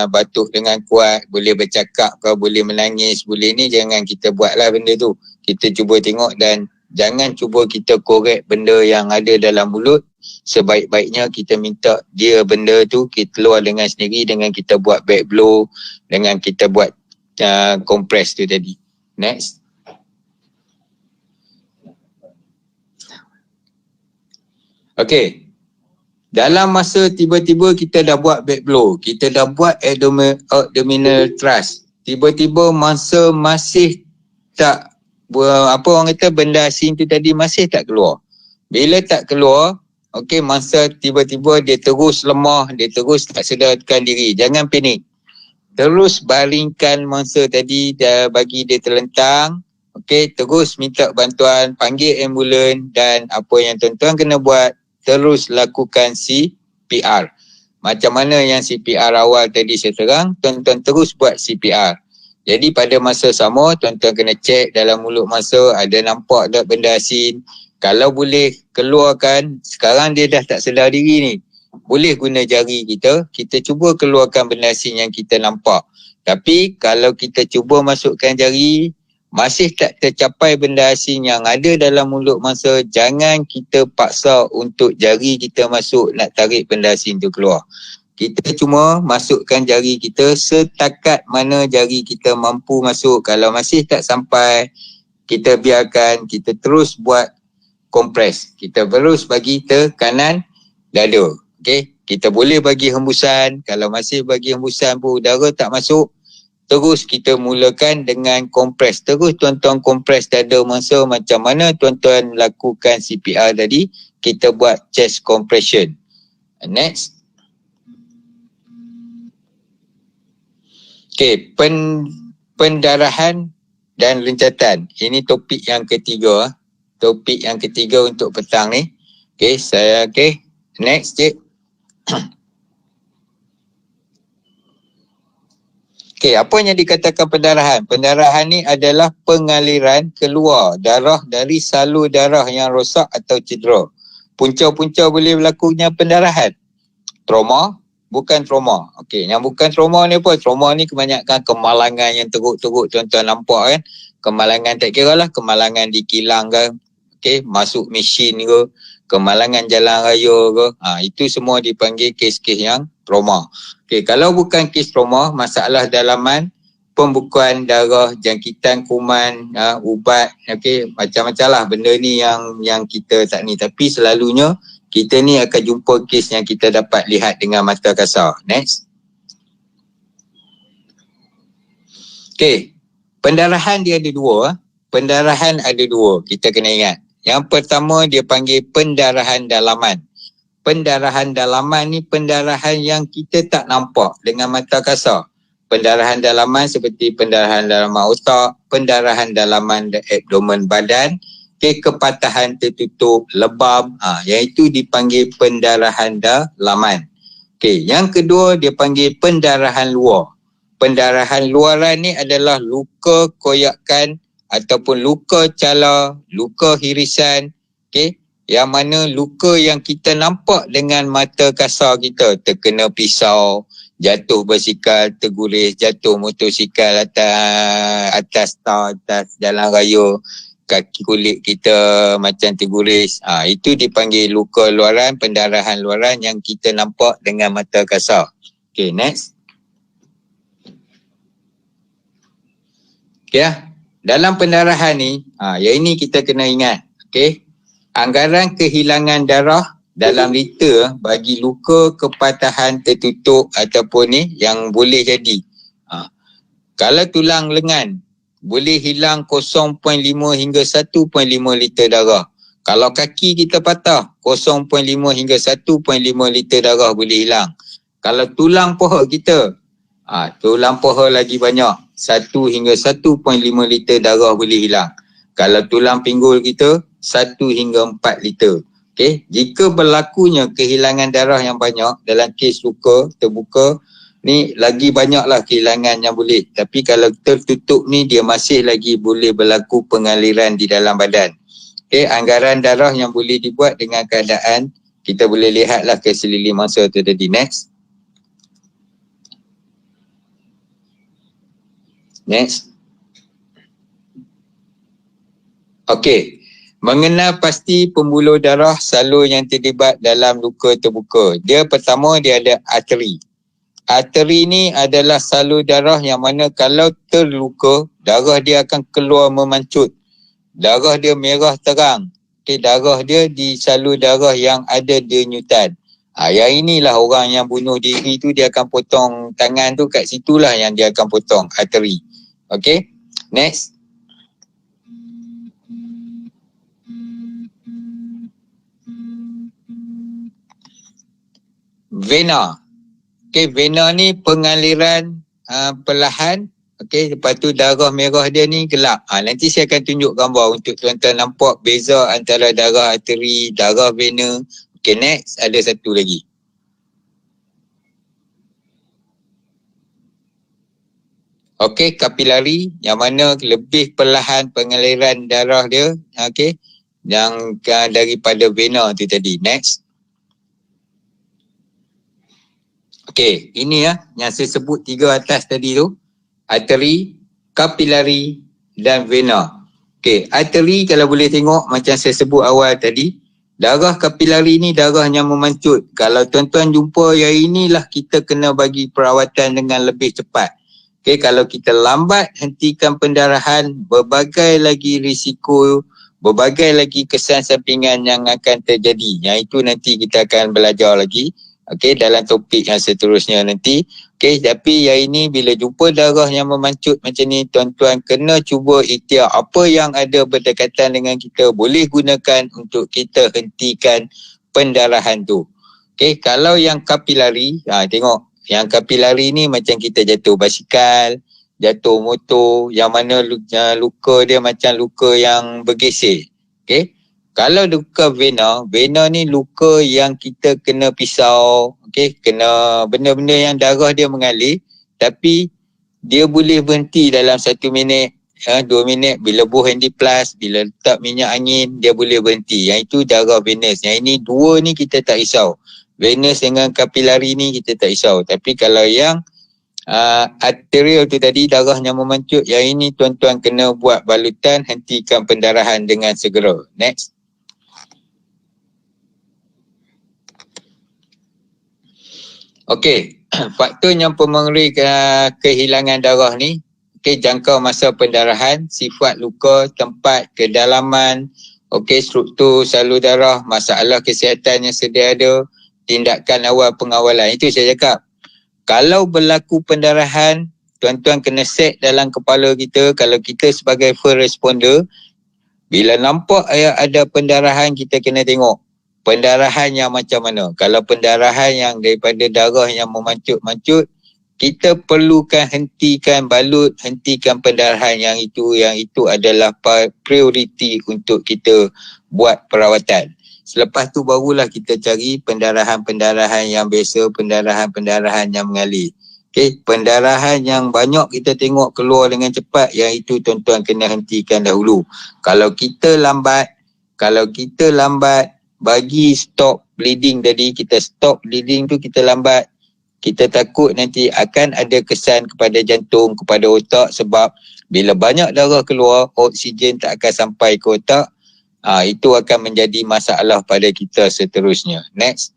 Speaker 1: batuk dengan kuat, boleh bercakap ke, boleh menangis, boleh ni, jangan kita buatlah benda tu. Kita cuba tengok dan jangan cuba kita korek benda yang ada dalam mulut. Sebaik-baiknya kita minta dia benda tu kita keluar dengan sendiri dengan kita buat back blow, dengan kita buat compress tu tadi. Next. Okay. Dalam masa tiba-tiba kita dah buat back blow, kita dah buat abdominal thrust, tiba-tiba masa masih tak orang kata benda asin tu tadi masih tak keluar. Bila tak keluar, okay, masa tiba-tiba dia terus lemah, dia terus tak sedarkan diri. Jangan panik. Terus baringkan mangsa tadi, dah bagi dia terlentang. Okay, terus minta bantuan, panggil ambulan dan apa yang tuan-tuan kena buat, terus lakukan CPR. Macam mana yang CPR awal tadi saya terang, tuan-tuan terus buat CPR. Jadi pada masa sama, tuan-tuan kena cek dalam mulut mangsa ada nampak tak benda asin. Kalau boleh keluarkan, sekarang dia dah tak sedar diri ni. Boleh guna jari kita cuba keluarkan benda asin yang kita nampak. Tapi kalau kita cuba masukkan jari, masih tak tercapai benda asin yang ada dalam mulut mangsa, jangan kita paksa untuk jari kita masuk nak tarik benda asin tu keluar. Kita cuma masukkan jari kita setakat mana jari kita mampu masuk. Kalau masih tak sampai, kita biarkan, kita terus buat kompres. Kita terus bagi tekanan dada. Okay? Kita boleh bagi hembusan. Kalau masih bagi hembusan pun udara tak masuk, terus kita mulakan dengan kompres. Terus tuan-tuan kompres dada mangsa macam mana tuan-tuan lakukan CPR tadi. Kita buat chest compression. Next. Okay, pendarahan dan loncatan. Ini topik yang ketiga. Topik yang ketiga untuk petang ni. Okey, next cik. Okey, apa yang dikatakan pendarahan? Pendarahan ni adalah pengaliran keluar darah dari salur darah yang rosak atau cedera. Punca-punca boleh berlakunya pendarahan. Trauma, bukan trauma. Okey, yang bukan trauma ni apa? Trauma ni kebanyakan kemalangan yang teruk-teruk, tuan-tuan nampak kan? Kemalangan tak kira lah, kemalangan di kilang ke, okey, masuk mesin ke, kemalangan jalan raya ke. Itu semua dipanggil kes-kes yang trauma. Okey, kalau bukan kes trauma, masalah dalaman, pembukuan darah, jangkitan kuman, ubat, okey, macam-macam lah benda ni yang kita tak ni. Tapi selalunya kita ni akan jumpa kes yang kita dapat lihat dengan mata kasar. Next. Okey, pendarahan dia ada dua. Pendarahan ada dua, kita kena ingat. Yang pertama dia panggil pendarahan dalaman. Pendarahan dalaman ni pendarahan yang kita tak nampak dengan mata kasar. Pendarahan dalaman seperti pendarahan dalaman otak, pendarahan dalaman abdomen badan, kepatahan tertutup, lebam, yang itu dipanggil pendarahan dalaman. Okey, yang kedua dia panggil pendarahan luar. Pendarahan luaran ni adalah luka koyakan ataupun luka cala, luka hirisan, okey, yang mana luka yang kita nampak dengan mata kasar kita, terkena pisau, jatuh basikal, terguris, jatuh motosikal atas jalan raya, kaki kulit kita macam terguris. Itu dipanggil luka luaran, pendarahan luaran yang kita nampak dengan mata kasar. Okay, next. Okay, dalam pendarahan ni, yang ini kita kena ingat. Okay, anggaran kehilangan darah dalam liter bagi luka kepatahan tertutup ataupun ni yang boleh jadi. Kalau tulang lengan boleh hilang 0.5 hingga 1.5 liter darah. Kalau kaki kita patah, 0.5 hingga 1.5 liter darah boleh hilang. Kalau tulang paha kita, tulang paha lagi banyak, 1 hingga 1.5 liter darah boleh hilang. Kalau tulang pinggul kita, 1 hingga 4 liter. Okey, jika berlakunya kehilangan darah yang banyak dalam kes luka terbuka ni, lagi banyaklah kehilangan yang boleh. Tapi kalau tertutup ni, dia masih lagi boleh berlaku pengaliran di dalam badan. Okey, anggaran darah yang boleh dibuat dengan keadaan kita boleh lihatlah ke seliling mangsa tu tadi. Next. Next. Okey, mengenal pasti pembuluh darah salur yang terlibat dalam luka terbuka. Dia pertama dia ada arteri. Arteri ni adalah salur darah yang mana kalau terluka, darah dia akan keluar memancut. Darah dia merah terang. Okey, darah dia di salur darah yang ada denyutan. Yang inilah orang yang bunuh diri tu, dia akan potong tangan tu, kat situlah yang dia akan potong arteri. Okey, next. Vena. Okey, vena ni pengaliran perlahan. Okey, lepas tu darah merah dia ni gelap. Nanti saya akan tunjuk gambar untuk tuan-tuan nampak beza antara darah arteri, darah vena. Okey, next. Ada satu lagi. Okey, kapilari yang mana lebih perlahan pengaliran darah dia. Okey, yang daripada vena tu tadi. Next. Okey, ini yang saya sebut tiga atas tadi tu. Arteri, kapilari dan vena. Okey, arteri kalau boleh tengok macam saya sebut awal tadi, darah kapilari ni darah yang memancut. Kalau tuan-tuan jumpa yang inilah kita kena bagi perawatan dengan lebih cepat. Okey, kalau kita lambat hentikan pendarahan, berbagai lagi risiko, berbagai lagi kesan sampingan yang akan terjadi. Yang itu nanti kita akan belajar lagi. Okey, dalam topik yang seterusnya nanti. Okey, tapi yang ini bila jumpa darah yang memancut macam ni, tuan-tuan kena cuba ikhtiar apa yang ada berdekatan dengan kita boleh gunakan untuk kita hentikan pendarahan tu. Okey, kalau yang kapilari, tengok yang kapilari ni macam kita jatuh basikal, jatuh motor, yang mana luka dia macam luka yang bergeser. Okay. Kalau luka vena ni luka yang kita kena pisau, okay, kena benda-benda yang darah dia mengalir, tapi dia boleh berhenti dalam 1 minit, 2 minit, bila buh plus, bila letak minyak angin, dia boleh berhenti. Yang itu darah venous. Yang ini dua ni kita tak risau. Venous dengan kapilari ni kita tak risau. Tapi kalau yang arterial tu tadi, darahnya memancut, yang ini tuan-tuan kena buat balutan, hentikan pendarahan dengan segera. Next. Okey, faktor yang mempengaruhi kehilangan darah ni, okey, jangka masa pendarahan, sifat luka, tempat, kedalaman, okey, struktur salur darah, masalah kesihatan yang sedia ada, tindakan awal pengawalan. Itu saya cakap. Kalau berlaku pendarahan, tuan-tuan kena set dalam kepala kita, kalau kita sebagai first responder, bila nampak ada pendarahan, kita kena tengok pendarahan yang macam mana. Kalau pendarahan yang daripada darah yang memancut-mancut, kita perlukan hentikan balut, hentikan pendarahan yang itu adalah prioriti untuk kita buat perawatan. Selepas tu barulah kita cari pendarahan-pendarahan yang biasa, pendarahan-pendarahan yang mengalir. Okay, pendarahan yang banyak kita tengok keluar dengan cepat, yang itu tuan-tuan kena hentikan dahulu. Kalau kita lambat bagi stop bleeding tadi, kita stop bleeding tu kita lambat, kita takut nanti akan ada kesan kepada jantung, kepada otak, sebab bila banyak darah keluar, oksigen tak akan sampai ke otak. Itu akan menjadi masalah pada kita seterusnya. Next.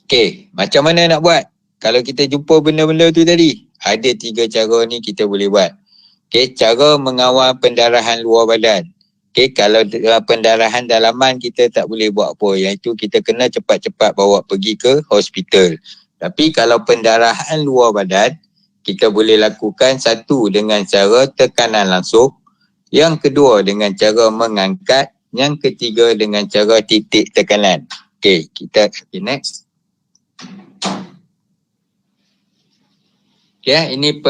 Speaker 1: Okay, macam mana nak buat? Kalau kita jumpa benda-benda tu tadi, ada 3 cara ni kita boleh buat. Okay, cara mengawal pendarahan luar badan. Okay, kalau pendarahan dalaman kita tak boleh buat apa. Yang itu kita kena cepat-cepat bawa pergi ke hospital. Tapi kalau pendarahan luar badan, kita boleh lakukan satu dengan cara tekanan langsung. Yang kedua dengan cara mengangkat. Yang ketiga dengan cara titik tekanan. Okay, next. Ya, ini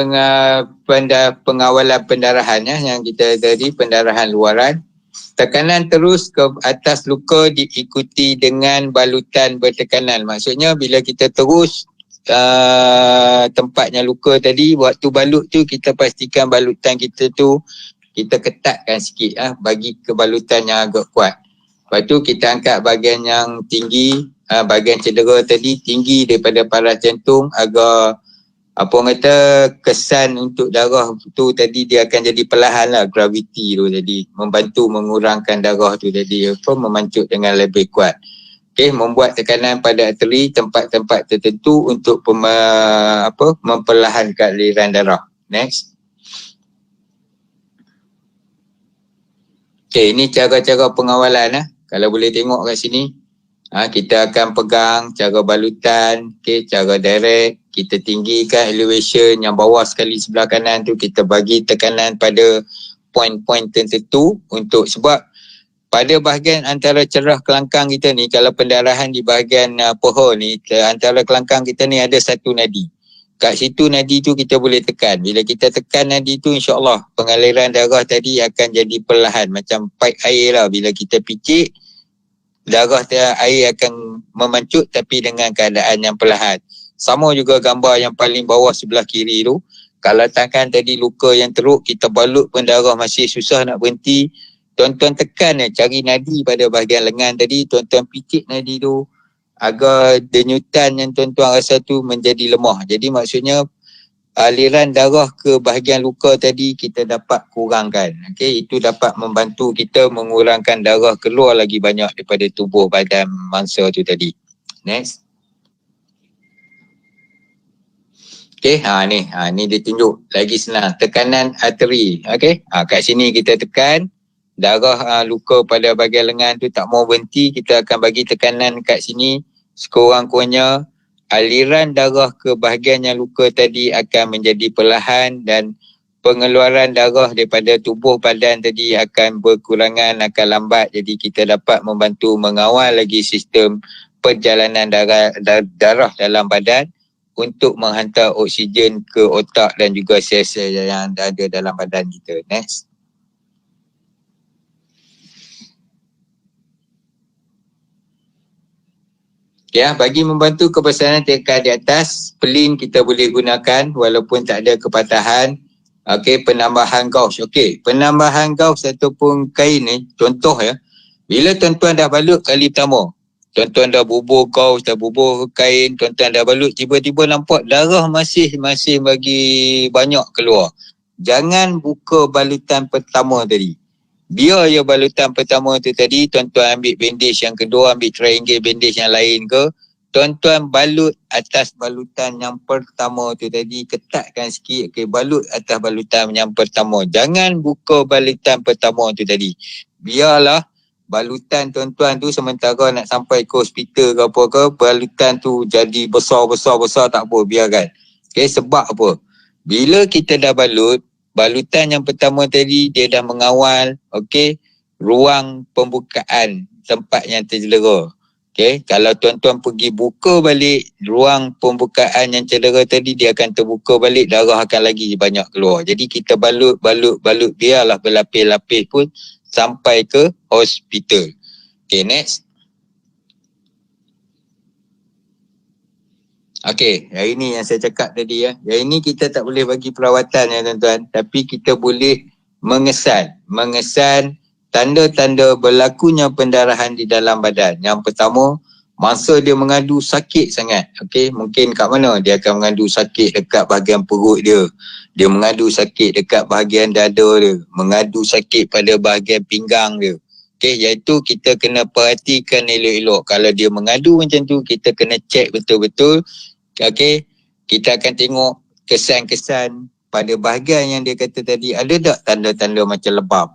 Speaker 1: pengawalan pendarahan yang kita tadi, pendarahan luaran. Tekanan terus ke atas luka diikuti dengan balutan bertekanan. Maksudnya bila kita terus tempatnya luka tadi, waktu balut tu kita pastikan balutan kita tu kita ketatkan sikit, bagi kebalutan yang agak kuat. Lepas tu kita angkat bahagian yang tinggi, bahagian cedera tadi tinggi daripada paras jantung, agar kesan untuk darah tu tadi dia akan jadi perlahan lah, graviti tu tadi membantu mengurangkan darah tu tadi, memancut dengan lebih kuat. Okay, membuat tekanan pada arteri tempat-tempat tertentu untuk memperlahankan aliran darah. Next. Okay, ini cara-cara pengawalan. Kalau boleh tengok kat sini, kita akan pegang cara balutan, cara direct. Kita tinggikan elevation yang bawah sekali sebelah kanan tu, kita bagi tekanan pada point-point tertentu untuk, sebab pada bahagian antara cerah kelangkang kita ni, kalau pendarahan di bahagian paha ni, antara kelangkang kita ni ada satu nadi. Kat situ nadi tu kita boleh tekan. Bila kita tekan nadi tu, insyaAllah pengaliran darah tadi akan jadi perlahan, macam pipe air lah. Bila kita picit, darah air akan memancut tapi dengan keadaan yang perlahan. Sama juga gambar yang paling bawah sebelah kiri tu. Kalau tangan tadi luka yang teruk, kita balut pun darah masih susah nak berhenti. Tuan-tuan tekan cari nadi pada bahagian lengan tadi. Tuan-tuan picit nadi tu agar denyutan yang tuan-tuan rasa tu menjadi lemah. Jadi maksudnya aliran darah ke bahagian luka tadi kita dapat kurangkan. Okay, itu dapat membantu kita mengurangkan darah keluar lagi banyak daripada tubuh badan mangsa tu tadi. Next. Okay, ni dia tunjuk lagi senang. Tekanan arteri. Okay, kat sini kita tekan. Darah luka pada bahagian lengan tu tak mau berhenti. Kita akan bagi tekanan kat sini. Sekurang-kurangnya aliran darah ke bahagian yang luka tadi akan menjadi perlahan, dan pengeluaran darah daripada tubuh badan tadi akan berkurangan, akan lambat. Jadi kita dapat membantu mengawal lagi sistem perjalanan darah dalam badan untuk menghantar oksigen ke otak dan juga sel-sel yang ada dalam badan kita. Next. Ya, bagi membantu kebersihanan tingkat di atas, pelin kita boleh gunakan walaupun tak ada kepatahan. Okey, penambahan gauze. Okey, penambahan gauze ataupun kain ni, contoh ya, bila tuan-tuan dah balut kali pertama, tuan-tuan dah bubur gauze, dah bubur kain, tuan-tuan dah balut, tiba-tiba nampak darah masih bagi banyak keluar. Jangan buka balutan pertama tadi. Biar je balutan pertama tu tadi, tuan-tuan ambil bandage yang kedua, ambil triangle bandage yang lain ke, tuan-tuan balut atas balutan yang pertama tu tadi, ketatkan sikit, okay, balut atas balutan yang pertama. Jangan buka balutan pertama tu tadi. Biarlah balutan tuan-tuan tu sementara nak sampai ke hospital ke apa ke, balutan tu jadi besar tak apa, biarkan. Okay, sebab apa? Bila kita dah balut, balutan yang pertama tadi dia dah mengawal, okey, ruang pembukaan tempat yang tercedera. Okey, kalau tuan-tuan pergi buka balik ruang pembukaan yang cedera tadi, dia akan terbuka balik, darah akan lagi banyak keluar. Jadi kita balut biarlah berlapis-lapis pun sampai ke hospital. Okey, next. Okey, hari ni yang saya cakap tadi ya. Yang ini kita tak boleh bagi perawatan ya tuan-tuan, tapi kita boleh mengesan tanda-tanda berlakunya pendarahan di dalam badan. Yang pertama, masa dia mengadu sakit sangat. Okey, mungkin kat mana dia akan mengadu sakit dekat bahagian perut dia. Dia mengadu sakit dekat bahagian dada dia, mengadu sakit pada bahagian pinggang dia. Okey, iaitu kita kena perhatikan elok-elok. Kalau dia mengadu macam tu, kita kena cek betul-betul. Okey, kita akan tengok kesan-kesan pada bahagian yang dia kata tadi, ada tak tanda-tanda macam lebam?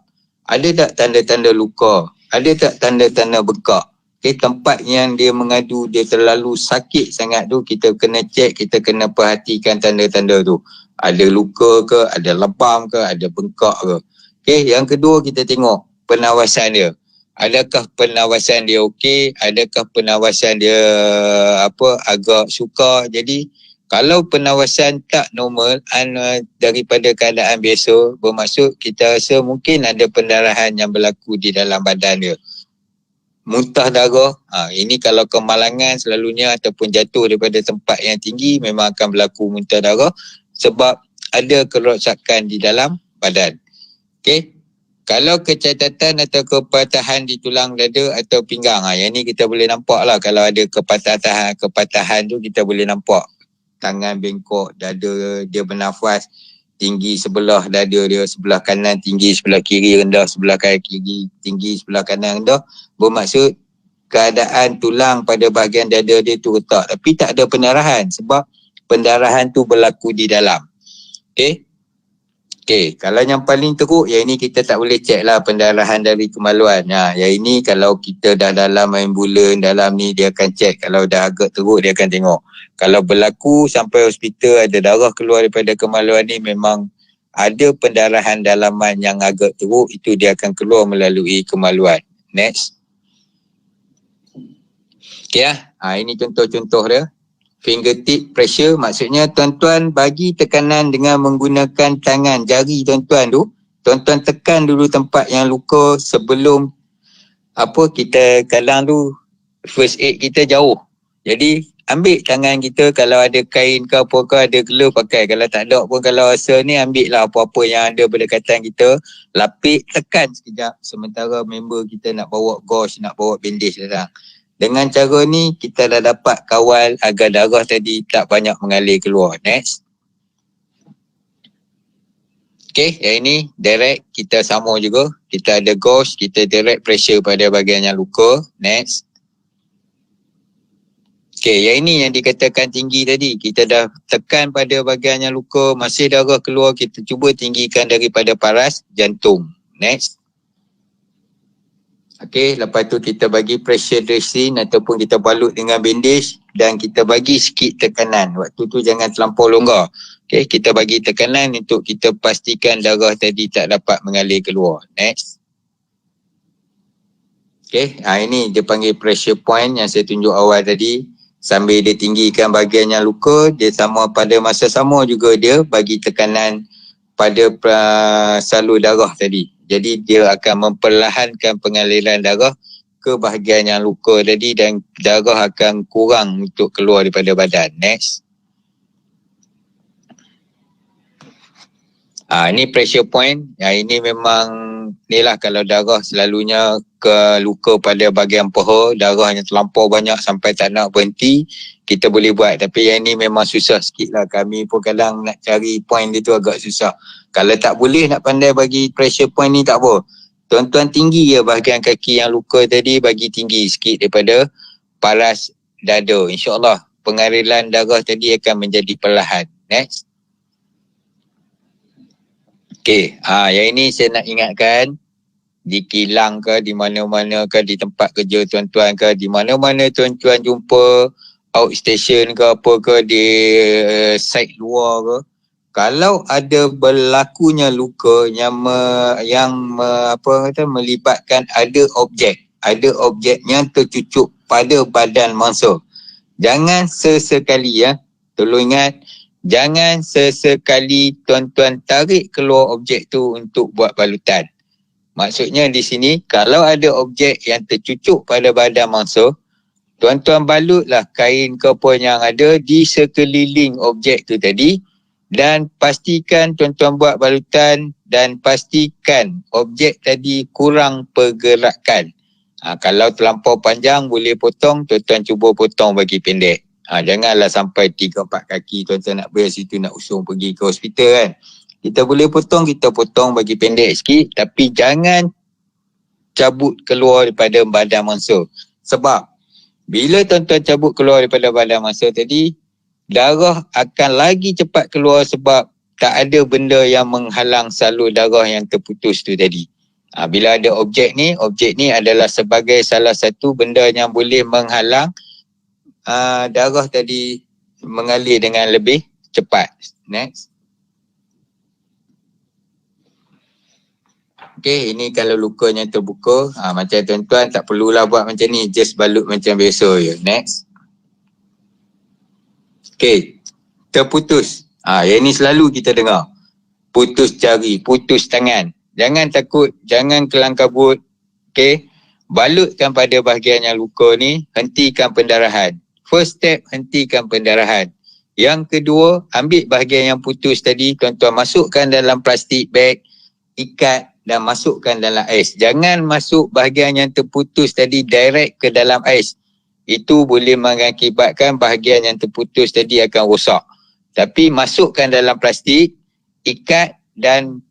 Speaker 1: Ada tak tanda-tanda luka? Ada tak tanda-tanda bekak? Okey, tempat yang dia mengadu dia terlalu sakit sangat tu, kita kena cek, kita kena perhatikan tanda-tanda tu. Ada luka ke, ada lebam ke, ada bengkak ke. Okey, yang kedua kita tengok penawasan dia. Adakah penawasan dia okey? Adakah penawasan dia agak sukar? Jadi kalau penawasan tak normal daripada keadaan biasa, bermaksud kita rasa mungkin ada pendarahan yang berlaku di dalam badan dia. Muntah darah, ini kalau kemalangan selalunya ataupun jatuh daripada tempat yang tinggi, memang akan berlaku muntah darah sebab ada kerosakan di dalam badan. Okey. Kalau kecacatan atau kepatahan di tulang dada atau pinggang, yang ni kita boleh nampak lah. Kalau ada kepatahan tu kita boleh nampak. Tangan bengkok, dada dia bernafas tinggi sebelah dada dia, sebelah kanan tinggi, sebelah kiri rendah, sebelah kiri tinggi, sebelah kanan rendah. Bermaksud keadaan tulang pada bahagian dada dia tu retak. Tapi tak ada pendarahan sebab pendarahan tu berlaku di dalam. Okey. Okey, kalau yang paling teruk, yang ini kita tak boleh cek lah pendarahan dari kemaluan. Yang ini kalau kita dah dalam main bulan, dalam ni dia akan cek. Kalau dah agak teruk, dia akan tengok. Kalau berlaku sampai hospital ada darah keluar daripada kemaluan ni, memang ada pendarahan dalaman yang agak teruk, itu dia akan keluar melalui kemaluan. Next. Okey ini contoh-contoh dia. Fingertip pressure, maksudnya tuan-tuan bagi tekanan dengan menggunakan tangan, jari tuan-tuan tu, tuan-tuan tekan dulu tempat yang luka sebelum kita kalang tu, first aid kita jauh. Jadi ambil tangan kita, kalau ada kain ke apa ke, ada glove pakai, kalau tak ada pun, kalau rasa ni ambil lah apa-apa yang ada berdekatan kita, lapik, tekan sekejap sementara member kita nak bawa gauze, nak bawa bandage datang. Dengan cara ni kita dah dapat kawal agar darah tadi tak banyak mengalir keluar. Next. Okey, yang ini direct kita sama juga. Kita ada gauze, kita direct pressure pada bahagian yang luka. Next. Okey, yang ini yang dikatakan tinggi tadi. Kita dah tekan pada bahagian yang luka, masih darah keluar, kita cuba tinggikan daripada paras jantung. Next. Okey, lepas tu kita bagi pressure dressing ataupun kita balut dengan bandage dan kita bagi sikit tekanan. Waktu tu jangan terlampau longgar. Okey, kita bagi tekanan untuk kita pastikan darah tadi tak dapat mengalir keluar. Next. Okey, ini dia panggil pressure point yang saya tunjuk awal tadi. Sambil dia tinggikan bahagian yang luka, dia sama pada masa sama juga dia bagi tekanan pada salur darah tadi. Jadi dia akan memperlahankan pengaliran darah ke bahagian yang luka tadi dan darah akan kurang untuk keluar daripada badan. Next. Ini pressure point. Ini memang ni lah kalau darah selalunya ke luka pada bahagian paha, darah yang terlampau banyak sampai tak nak berhenti, kita boleh buat. Tapi yang ni memang susah sikit lah. Kami pun kadang nak cari point dia tu agak susah. Kalau tak boleh nak pandai bagi pressure point ni tak apa. Tuan-tuan tinggi je bahagian kaki yang luka tadi, bagi tinggi sikit daripada paras dada. InsyaAllah pengaliran darah tadi akan menjadi perlahan. Next. Okey, yang ini saya nak ingatkan, di kilang ke, di mana-mana ke, di tempat kerja tuan-tuan ke, di mana-mana tuan-tuan jumpa outstation ke apa ke, di site luar ke, kalau ada berlakunya luka yang melibatkan ada objek yang tercucuk pada badan mangsa, jangan sesekali tolong ingat, jangan sesekali tuan-tuan tarik keluar objek tu untuk buat balutan. Maksudnya di sini, kalau ada objek yang tercucuk pada badan mangsa, tuan-tuan balutlah kain ke apa yang ada di sekeliling objek tu tadi dan pastikan tuan-tuan buat balutan dan pastikan objek tadi kurang pergerakan. Kalau terlampau panjang boleh potong, tuan-tuan cuba potong bagi pendek. Janganlah sampai 3-4 kaki tuan-tuan nak beres situ nak usung pergi ke hospital kan. Kita boleh potong, kita potong bagi pendek sikit, tapi jangan cabut keluar daripada badan mangsa. Sebab bila tuan-tuan cabut keluar daripada badan mangsa tadi, darah akan lagi cepat keluar sebab tak ada benda yang menghalang salur darah yang terputus tu tadi. Bila ada objek ni adalah sebagai salah satu benda yang boleh menghalang darah tadi mengalir dengan lebih cepat. Next. Okey, ini kalau lukanya terbuka, macam tuan-tuan tak perlulah buat macam ni, just balut macam biasa je. Next. Okey, terputus. Yang ni selalu kita dengar. Putus jari, putus tangan. Jangan takut, jangan kelang kabut. Okey, balutkan pada bahagian yang luka ni, hentikan pendarahan. First step, hentikan pendarahan. Yang kedua, ambil bahagian yang putus tadi, tuan-tuan masukkan dalam plastik bag, ikat dan masukkan dalam ais. Jangan masuk bahagian yang terputus tadi direct ke dalam ais. Itu boleh mengakibatkan bahagian yang terputus tadi akan rosak. Tapi masukkan dalam plastik, ikat dan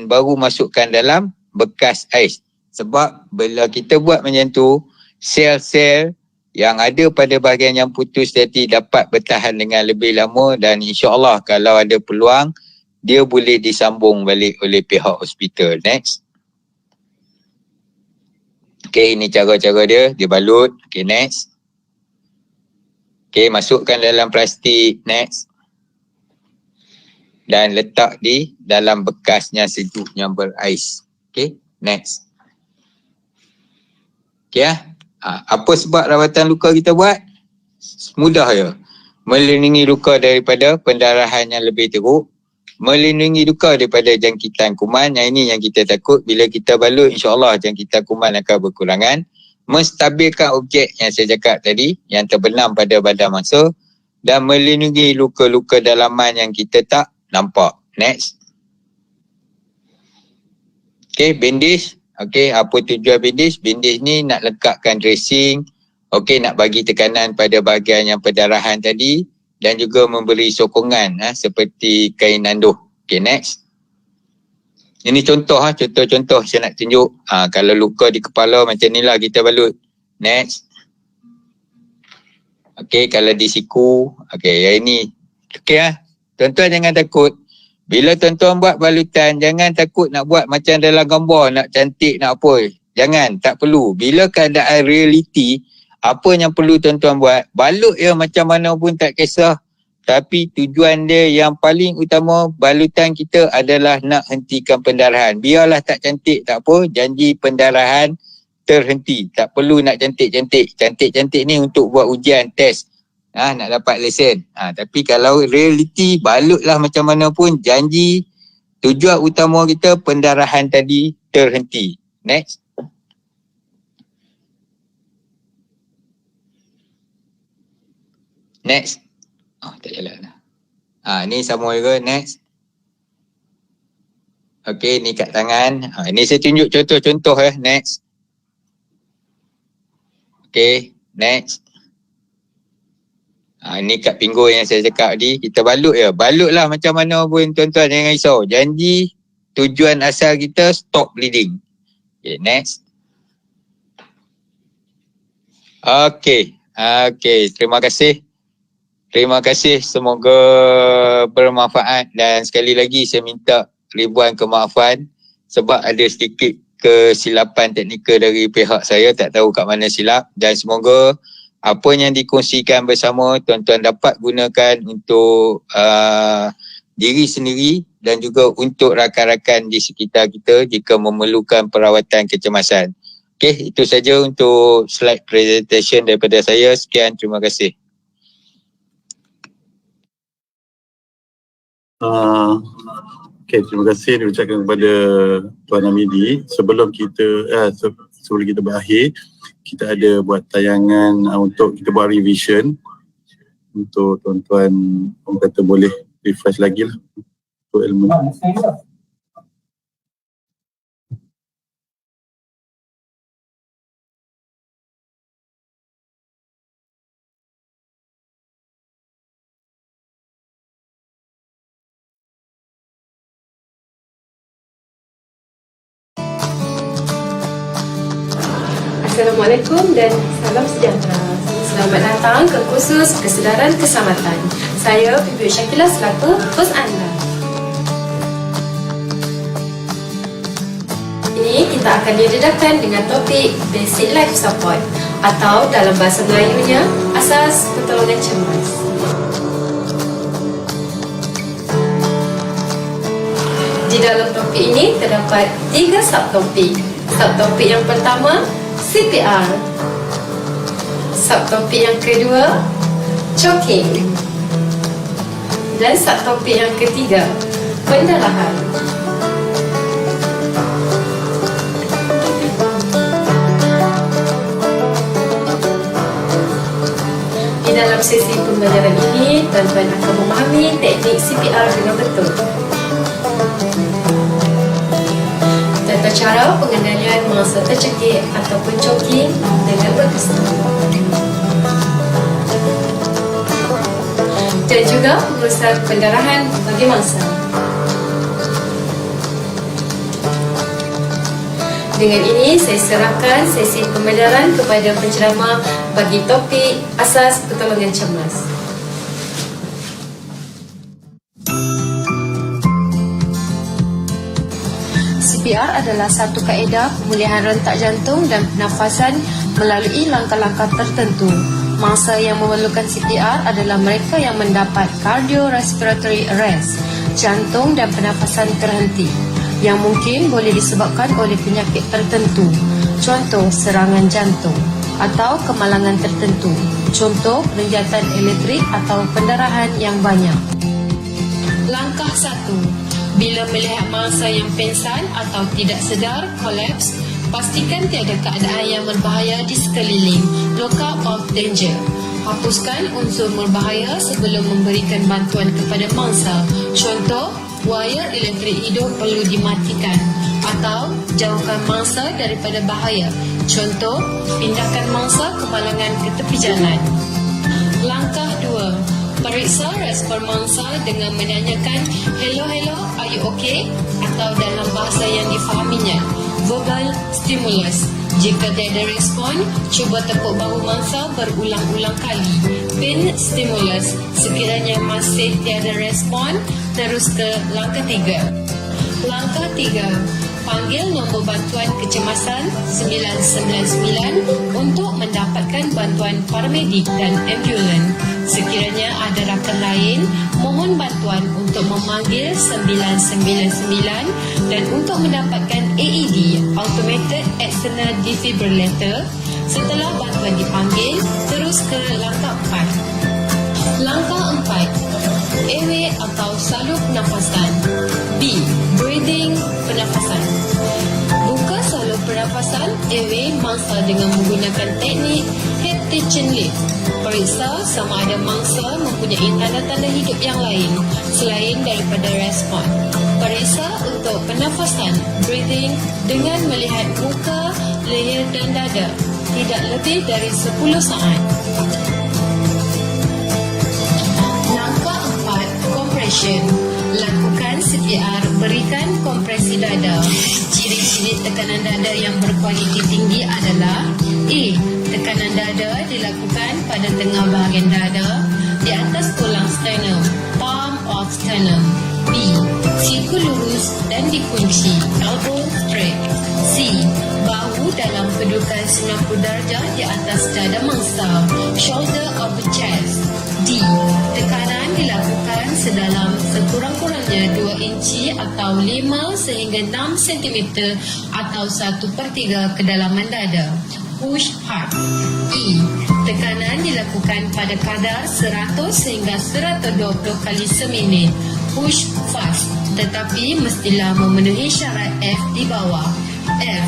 Speaker 1: baru masukkan dalam bekas ais. Sebab bila kita buat macam tu, sel-sel yang ada pada bahagian yang putus tadi dapat bertahan dengan lebih lama dan insyaAllah kalau ada peluang, dia boleh disambung balik oleh pihak hospital. Next. Okey, ini cara-cara dia balut. Okey, next. Okey, masukkan dalam plastik. Next. Dan letak di dalam bekasnya sejuk yang berais. Okey, next. Okey apa sebab rawatan luka kita buat? Mudah je. Melindungi luka daripada pendarahan yang lebih teruk. Melindungi luka daripada jangkitan kuman. Yang ini yang kita takut. Bila kita balut, insyaAllah jangkitan kuman akan berkurangan. Menstabilkan objek yang saya cakap tadi, yang terbenam pada badan mangsa. Dan melindungi luka-luka dalaman yang kita tak nampak. Next. Okay, bandage. Okay, apa tujuan bandage? Bandage ni nak lekatkan dressing. Okay, nak bagi tekanan pada bahagian yang pendarahan tadi. Dan juga memberi sokongan seperti kain nanduh. Okay, next. Ini contoh contoh-contoh saya nak tunjuk. Kalau luka di kepala macam ni lah kita balut. Next. Okay, kalau di siku. Okay, yang ini. Okay tuan-tuan jangan takut. Bila tuan-tuan buat balutan, jangan takut nak buat macam dalam gambar, nak cantik, nak apa. Jangan, tak perlu. Bila keadaan realiti, apa yang perlu tuan-tuan buat, balut je macam mana pun tak kisah. Tapi tujuan dia yang paling utama, balutan kita adalah nak hentikan pendarahan. Biarlah tak cantik, tak apa. Janji pendarahan terhenti. Tak perlu nak cantik-cantik. Cantik-cantik ni untuk buat ujian, test. Nak dapat lesen. Tapi kalau realiti, balutlah macam mana pun, janji, tujuan utama kita pendarahan tadi terhenti. Next. Next. Tak jalan lah. Ni sama juga. Next. Okey, ni kat tangan. Ni saya tunjuk contoh-contoh Next. Okey, next. Ni kat pinggul yang saya cakap tadi. Kita balut je. Balutlah macam mana pun tuan-tuan, jangan risau. Janji, tujuan asal kita stop bleeding. Okay, next. Okay, terima kasih. Terima kasih, semoga bermanfaat dan sekali lagi saya minta ribuan kemaafan sebab ada sedikit kesilapan teknikal dari pihak saya, tak tahu kat mana silap, dan semoga apa yang dikongsikan bersama tuan-tuan dapat gunakan untuk diri sendiri dan juga untuk rakan-rakan di sekitar kita jika memerlukan perawatan kecemasan. Okey, itu saja untuk slide presentation daripada saya. Sekian, terima kasih.
Speaker 2: Terima kasih diucapkan kepada Tuan Hamidi. Sebelum kita berakhir, kita ada buat tayangan untuk kita buat revision untuk tuan-tuan, orang kata boleh refresh lagi lah untuk ilmu.
Speaker 3: Assalamualaikum dan salam sejahtera. Selamat datang ke kursus Kesedaran Keselamatan. Saya Bibi Syakila selaku hos anda. Ini kita akan didedahkan dengan topik Basic Life Support atau dalam bahasa Melayunya, Asas Pertolongan Cemas. Di dalam topik ini terdapat 3 subtopik. Subtopik yang pertama, CPR. Subtopik yang kedua, choking. Dan subtopik yang ketiga, pendarahan. Di dalam sesi pembelajaran ini, tuan-tuan akan memahami teknik CPR dengan betul. Tata cara pengendalian mangsa tercekik ataupun choking dengan berkesan. Dan juga pengurusan pendarahan bagi mangsa. Dengan ini, saya serahkan sesi pembelajaran kepada penceramah bagi topik Asas Pertolongan Cemas. CPR adalah satu kaedah pemulihan rentak jantung dan pernafasan melalui langkah-langkah tertentu. Mangsa yang memerlukan CPR adalah mereka yang mendapat cardiorespiratory arrest, jantung dan pernafasan terhenti, yang mungkin boleh disebabkan oleh penyakit tertentu, contoh serangan jantung, atau kemalangan tertentu, contoh renjatan elektrik atau pendarahan yang banyak. Langkah 1. Bila melihat mangsa yang pingsan atau tidak sedar, kolaps, pastikan tiada keadaan yang berbahaya di sekeliling, lockup of danger. Hapuskan unsur berbahaya sebelum memberikan bantuan kepada mangsa. Contoh, wayar elektrik hidup perlu dimatikan. Atau, jauhkan mangsa daripada bahaya. Contoh, pindahkan mangsa kemalangan ke tepi jalan. Langkah 2. Periksa respon mangsa dengan menanyakan hello, are you okay? Atau dalam bahasa yang difahaminya, verbal stimulus. Jika tiada respon, cuba tepuk bahu mangsa berulang-ulang kali. Pin stimulus. Sekiranya masih tiada respon, terus ke langkah 3. Langkah 3. Panggil nombor bantuan kecemasan 999 untuk mendapatkan bantuan paramedik dan ambulan. Sekiranya ada rakan lain, mohon bantuan untuk memanggil 999 Dan untuk mendapatkan AED, Automated External Defibrillator, setelah bantuan dipanggil, terus ke langkah 4. Langkah 4, airway atau salur pernafasan. B. Breathing, pernafasan. Buka salur pernafasan airway mangsa dengan menggunakan teknik head tension lift. Periksa sama ada mangsa mempunyai tanda-tanda hidup yang lain selain daripada respon. Periksa untuk pernafasan breathing dengan melihat muka, leher dan dada tidak lebih dari 10 saat. Langkah 4, compression. Lakukan CPR, berikan kompresi dada. Ciri-ciri tekanan dada yang berkualiti tinggi adalah A. Tekanan dada dilakukan pada tengah bahagian dada di atas tulang sternum, palm of sternum. B. Siku lurus dan dikunci, elbow straight. C. Bahu dalam kedudukan 90 darjah di atas dada mangsa, shoulder of the chest. D. Tekanan dilakukan sedalam sekurang-kurangnya 2 inci atau 5 sehingga 6 cm atau 1/3 kedalaman dada. Push hard. E. Tekanan dilakukan pada kadar 100 hingga 120 kali seminit. Push fast, tetapi mestilah memenuhi syarat F di bawah. F.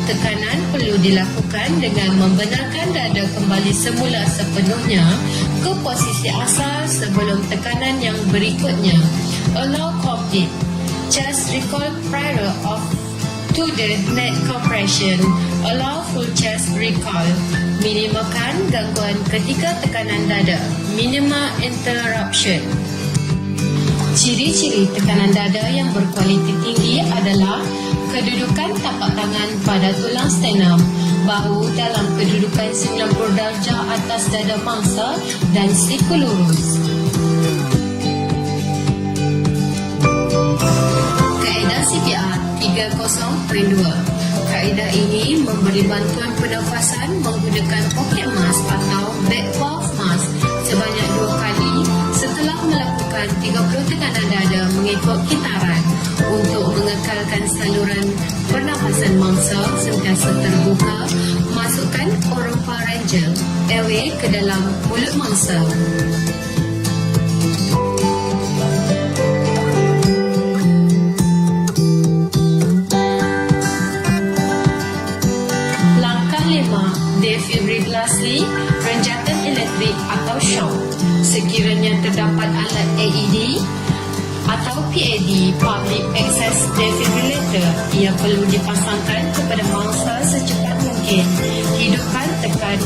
Speaker 3: Tekanan perlu dilakukan dengan membenarkan dada kembali semula sepenuhnya ke posisi asal sebelum tekanan yang berikutnya. Allow complete chest recall prior to the neck compression. Allow full chest recall. Minimalkan gangguan ketika tekanan dada. Minima interruption. Ciri-ciri tekanan dada yang berkualiti tinggi adalah kedudukan tapak tangan pada tulang sternum, bahu dalam kedudukan 90 darjah atas dada mangsa dan siku lurus. Kaedah CPR 30.2. Kaedah ini memberi bantuan pernafasan menggunakan pocket mask atau back valve mask sebanyak 2 kali setelah melakukan 30 tekanan dada mengikut kitaran untuk mengekalkan saluran pernafasan mangsa sentiasa terbuka. Masukkan oropharyngeal airway ke dalam mulut mangsa. Langkah 5, defibrilasi, renjatan elektrik atau shock. Sekiranya terdapat alat AED atau PAD, Public Access Defibrillator, ia perlu dipasangkan kepada mangsa secepat mungkin. Hidupkan tekan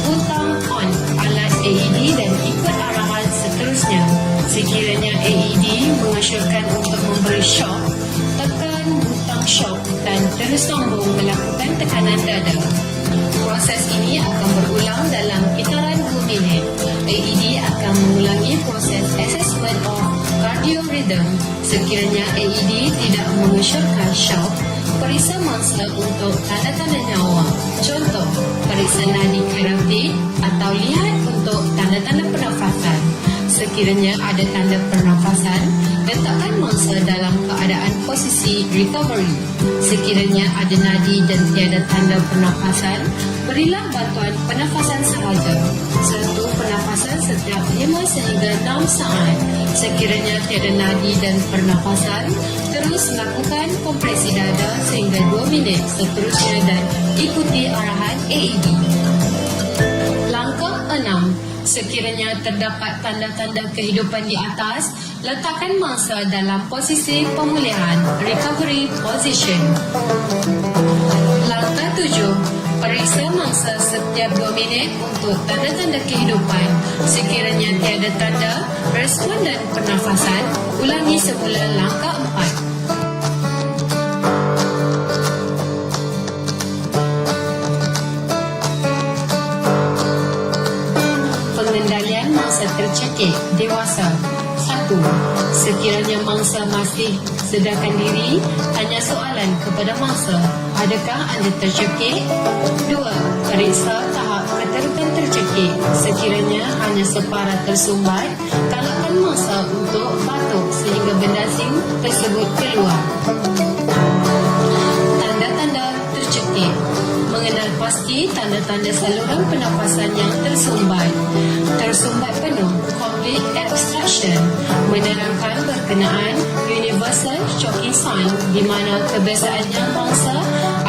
Speaker 3: butang on alat AED dan ikut arahan seterusnya. Sekiranya AED mengesyorkan untuk memberi shock, tekan butang shock dan terus sambung melakukan tekanan dada. Proses ini akan berulang dalam kitaran 2 minit. AED akan mengulangi proses assessment of cardio rhythm. Sekiranya AED tidak mengesyorkan shock, periksa mangsa untuk tanda-tanda nyawa. Contoh, periksa nadi carotid atau lihat untuk tanda-tanda pernafasan. Sekiranya ada tanda pernafasan, letakkan mangsa dalam keadaan posisi recovery. Sekiranya ada nadi dan tiada tanda pernafasan, berilah bantuan pernafasan sahaja. 1 pernafasan setiap 5 sehingga 6 saat. Sekiranya tiada nadi dan pernafasan, terus lakukan kompresi dada sehingga 2 minit seterusnya dan ikuti arahan AED. Langkah 6. Sekiranya terdapat tanda-tanda kehidupan di atas, letakkan mangsa dalam posisi pemulihan, recovery position. Langkah 7. Periksa mangsa setiap 2 minit untuk tanda-tanda kehidupan. Sekiranya tiada tanda, respon dan pernafasan, ulangi semula langkah 4. Pengendalian mangsa tercekik dewasa. 1. Sekiranya mangsa masih sedarkan diri, tanya soalan kepada mangsa. Adakah anda tercekik? 2. Periksa tahap keterukan tercekik. Sekiranya hanya separa tersumbat, galakkan mangsa untuk batuk sehingga benda asing tersebut keluar. tanda-tanda saluran pernafasan yang tersumbat. Tersumbat penuh, complete obstruction, menerangkan berkenaan universal choking sign di mana kebiasaannya mangsa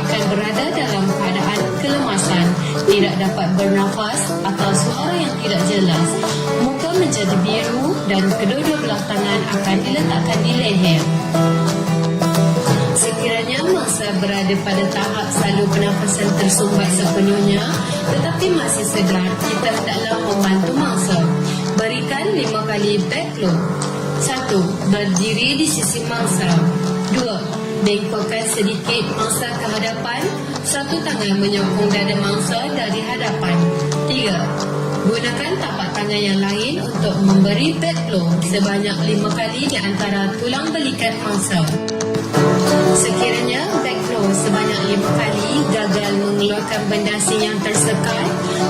Speaker 3: akan berada dalam keadaan kelemasan, tidak dapat bernafas atau suara yang tidak jelas. Muka menjadi biru dan kedua-dua belah tangan akan diletakkan di leher. Sekiranya mangsa berada pada tahap salur pernafasan tersumbat sepenuhnya tetapi masih sedar, kita hendaklah membantu mangsa. Berikan 5 kali back blow. 1. Berdiri di sisi mangsa. 2. Bengkokkan sedikit mangsa ke hadapan. 1 tangan menyokong dada mangsa dari hadapan. 3. Gunakan tapak tangan yang lain untuk memberi back blow sebanyak 5 kali di antara tulang belikat mangsa. Sekiranya back blow sebanyak 5 kali gagal mengeluarkan benda asing yang tersekat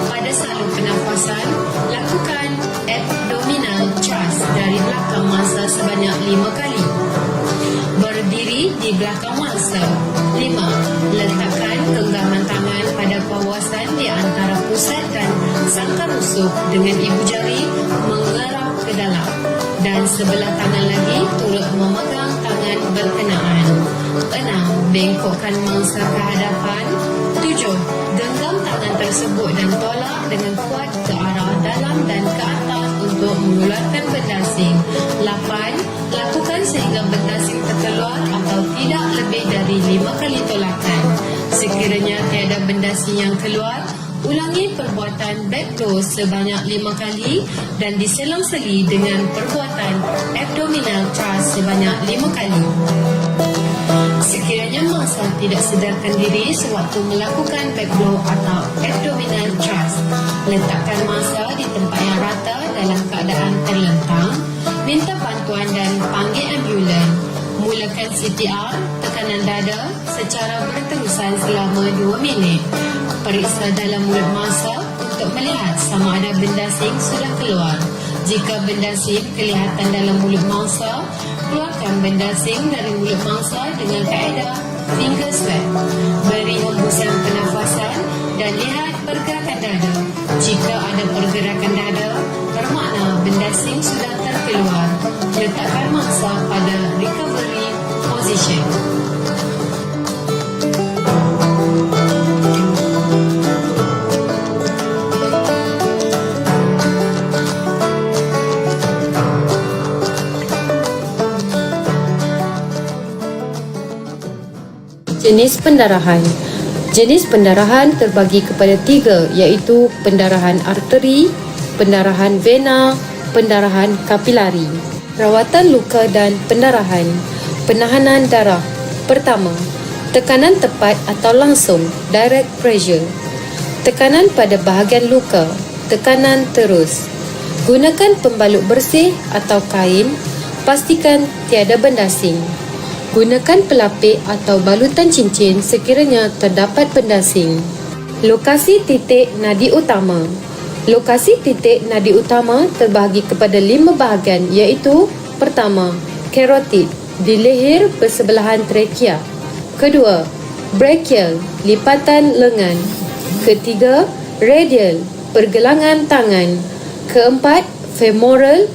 Speaker 3: pada salur pernafasan, lakukan abdominal thrust dari belakang mangsa sebanyak 5 kali. Berdiri di belakang mangsa. 5. Letakkan genggaman tangan pada kawasan di antara pusat dan sangkar rusuk dengan ibu jari mengerap ke dalam dan sebelah tangan lagi turut memegang tangan berkenaan. 6. Bengkokkan mangsa ke hadapan. 7. Genggam tangan tersebut dan tolak dengan kuat ke arah dalam dan ke atas untuk mengeluarkan benda asing. 8. Lakukan sehingga benda asing terkeluar atau tidak lebih dari 5 kali tolakan. Sekiranya tiada benda asing yang keluar, ulangi perbuatan back blow sebanyak 5 kali dan diselang-seli dengan perbuatan abdominal thrust sebanyak 5 kali. Sekiranya mangsa tidak sedarkan diri sewaktu melakukan back blow atau abdominal thrust, letakkan mangsa di tempat yang rata dalam keadaan terlentang, minta bantuan dan panggil ambulan. Mulakan CPR, tekanan dada secara berterusan selama 2 minit. Periksa dalam mulut mangsa untuk melihat sama ada benda asing sudah keluar. Jika benda asing kelihatan dalam mulut mangsa, keluarkan benda asing dari mulut mangsa dengan kaedah finger swab. Beri hembusan pernafasan dan lihat pergerakan dada. Jika ada pergerakan dada, bermakna benda asing sudah terkeluar. Letakkan mangsa pada recovery position.
Speaker 4: Jenis pendarahan. Jenis pendarahan terbagi kepada 3 iaitu pendarahan arteri, pendarahan vena, pendarahan kapilari. Rawatan luka dan pendarahan. Penahanan darah. Pertama, tekanan tepat atau langsung, direct pressure. Tekanan pada bahagian luka, tekanan terus. Gunakan pembalut bersih atau kain, pastikan tiada benda asing. Gunakan pelapik atau balutan cincin sekiranya terdapat benda asing. Lokasi titik nadi utama. Lokasi titik nadi utama terbahagi kepada 5 bahagian iaitu: pertama, carotid di leher bersebelahan trakea. Kedua, brachial, lipatan lengan. Ketiga, radial, pergelangan tangan. Keempat, femoral,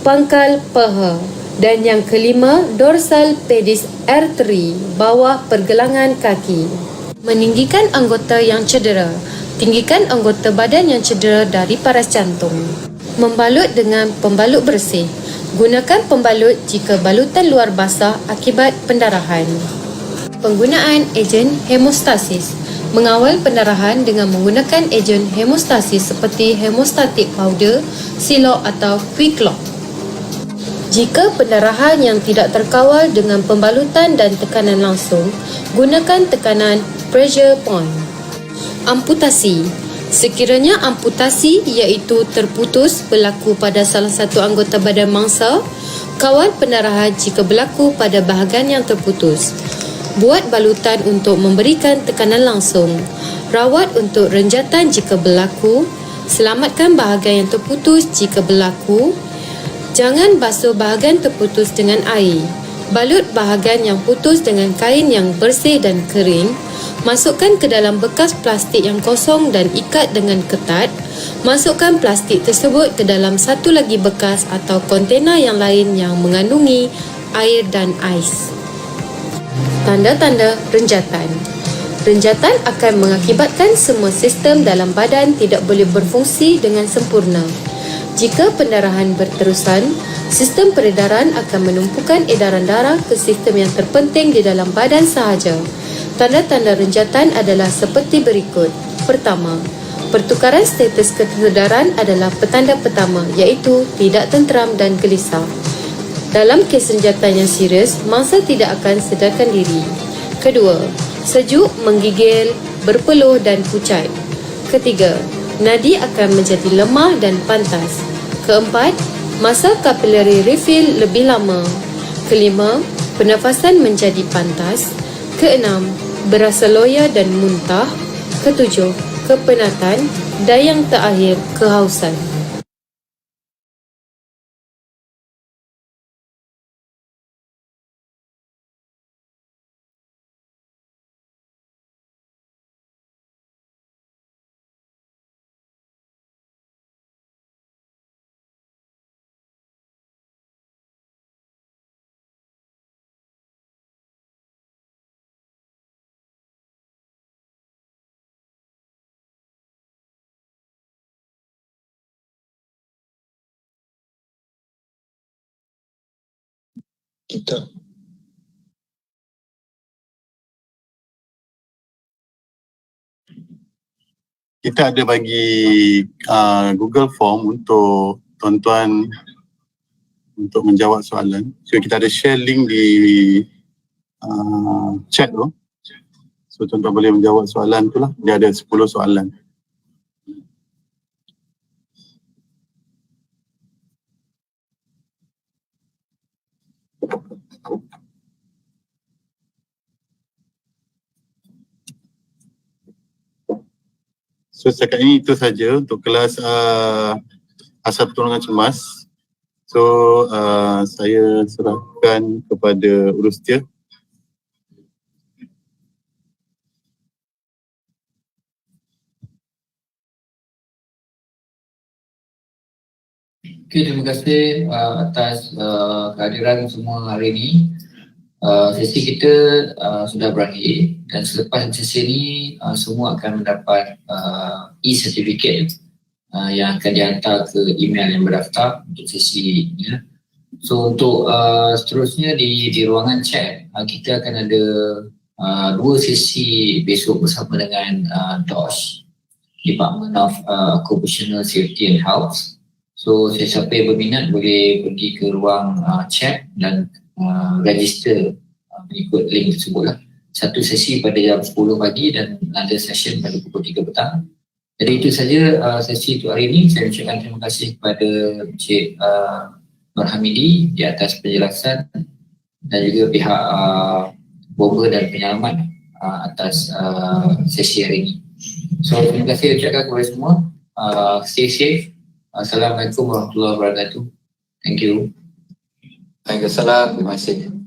Speaker 4: pangkal paha. Dan yang kelima, dorsal pedis artery, bawah pergelangan kaki. Meninggikan anggota yang cedera. Tinggikan anggota badan yang cedera dari paras jantung. Membalut dengan pembalut bersih. Gunakan pembalut jika balutan luar basah akibat pendarahan. Penggunaan ejen hemostasis. Mengawal pendarahan dengan menggunakan ejen hemostasis seperti hemostatic powder, silok atau quick-lock. Jika pendarahan yang tidak terkawal dengan pembalutan dan tekanan langsung, gunakan tekanan pressure point. Amputasi. Sekiranya amputasi iaitu terputus berlaku pada salah satu anggota badan mangsa, kawal pendarahan jika berlaku pada bahagian yang terputus. Buat balutan untuk memberikan tekanan langsung. Rawat untuk renjatan jika berlaku. Selamatkan bahagian yang terputus jika berlaku. Jangan basuh bahagian terputus dengan air. Balut bahagian yang putus dengan kain yang bersih dan kering. Masukkan ke dalam bekas plastik yang kosong dan ikat dengan ketat. Masukkan plastik tersebut ke dalam satu lagi bekas atau kontena yang lain yang mengandungi air dan ais. Tanda-tanda renjatan. Renjatan akan mengakibatkan semua sistem dalam badan tidak boleh berfungsi dengan sempurna. Jika pendarahan berterusan, sistem peredaran akan menumpukan edaran darah ke sistem yang terpenting di dalam badan sahaja. Tanda-tanda renjatan adalah seperti berikut. Pertama, pertukaran status kesedaran adalah petanda pertama, iaitu tidak tenteram dan gelisah. Dalam kes renjatan yang serius, mangsa tidak akan sedarkan diri. Kedua, sejuk, menggigil, berpeluh dan pucat. Ketiga, nadi akan menjadi lemah dan pantas. Keempat, masa capillary refill lebih lama. Kelima, pernafasan menjadi pantas. Keenam, berasa loya dan muntah. Ketujuh, kepenatan. Dan yang terakhir, kehausan.
Speaker 1: Kita.
Speaker 2: Kita ada bagi Google Form untuk tuan-tuan untuk menjawab soalan. So kita ada share link di chat tu. So tuan-tuan boleh menjawab soalan tu lah. Dia ada 10 soalan. So setakat ini itu saja untuk kelas asas pertolongan cemas. So saya serahkan kepada Urustia.
Speaker 5: Okay, terima kasih atas kehadiran semua hari ini. Sesi kita sudah berakhir dan selepas sesi ini semua akan mendapat e-certificate yang akan dihantar ke email yang berdaftar untuk sesi ini. So untuk seterusnya di ruangan chat kita akan ada 2 sesi besok bersama dengan DOSH, Department of Occupational Safety and Health. So sesiapa yang berminat boleh pergi ke ruang chat dan register mengikut link tersebut lah. Satu sesi pada jam 10 pagi dan ada session pada pukul 3 petang. Jadi itu saja sesi untuk hari ini. Saya ucapkan terima kasih kepada Encik Nur Hamidi di atas penjelasan dan juga pihak bomba dan penyelamat atas sesi hari ini. So terima kasih ucapkan kepada semua. Stay safe. Assalamualaikum warahmatullahi wabarakatuh. Thank you.
Speaker 1: Waalaikumsalam. Terima kasih.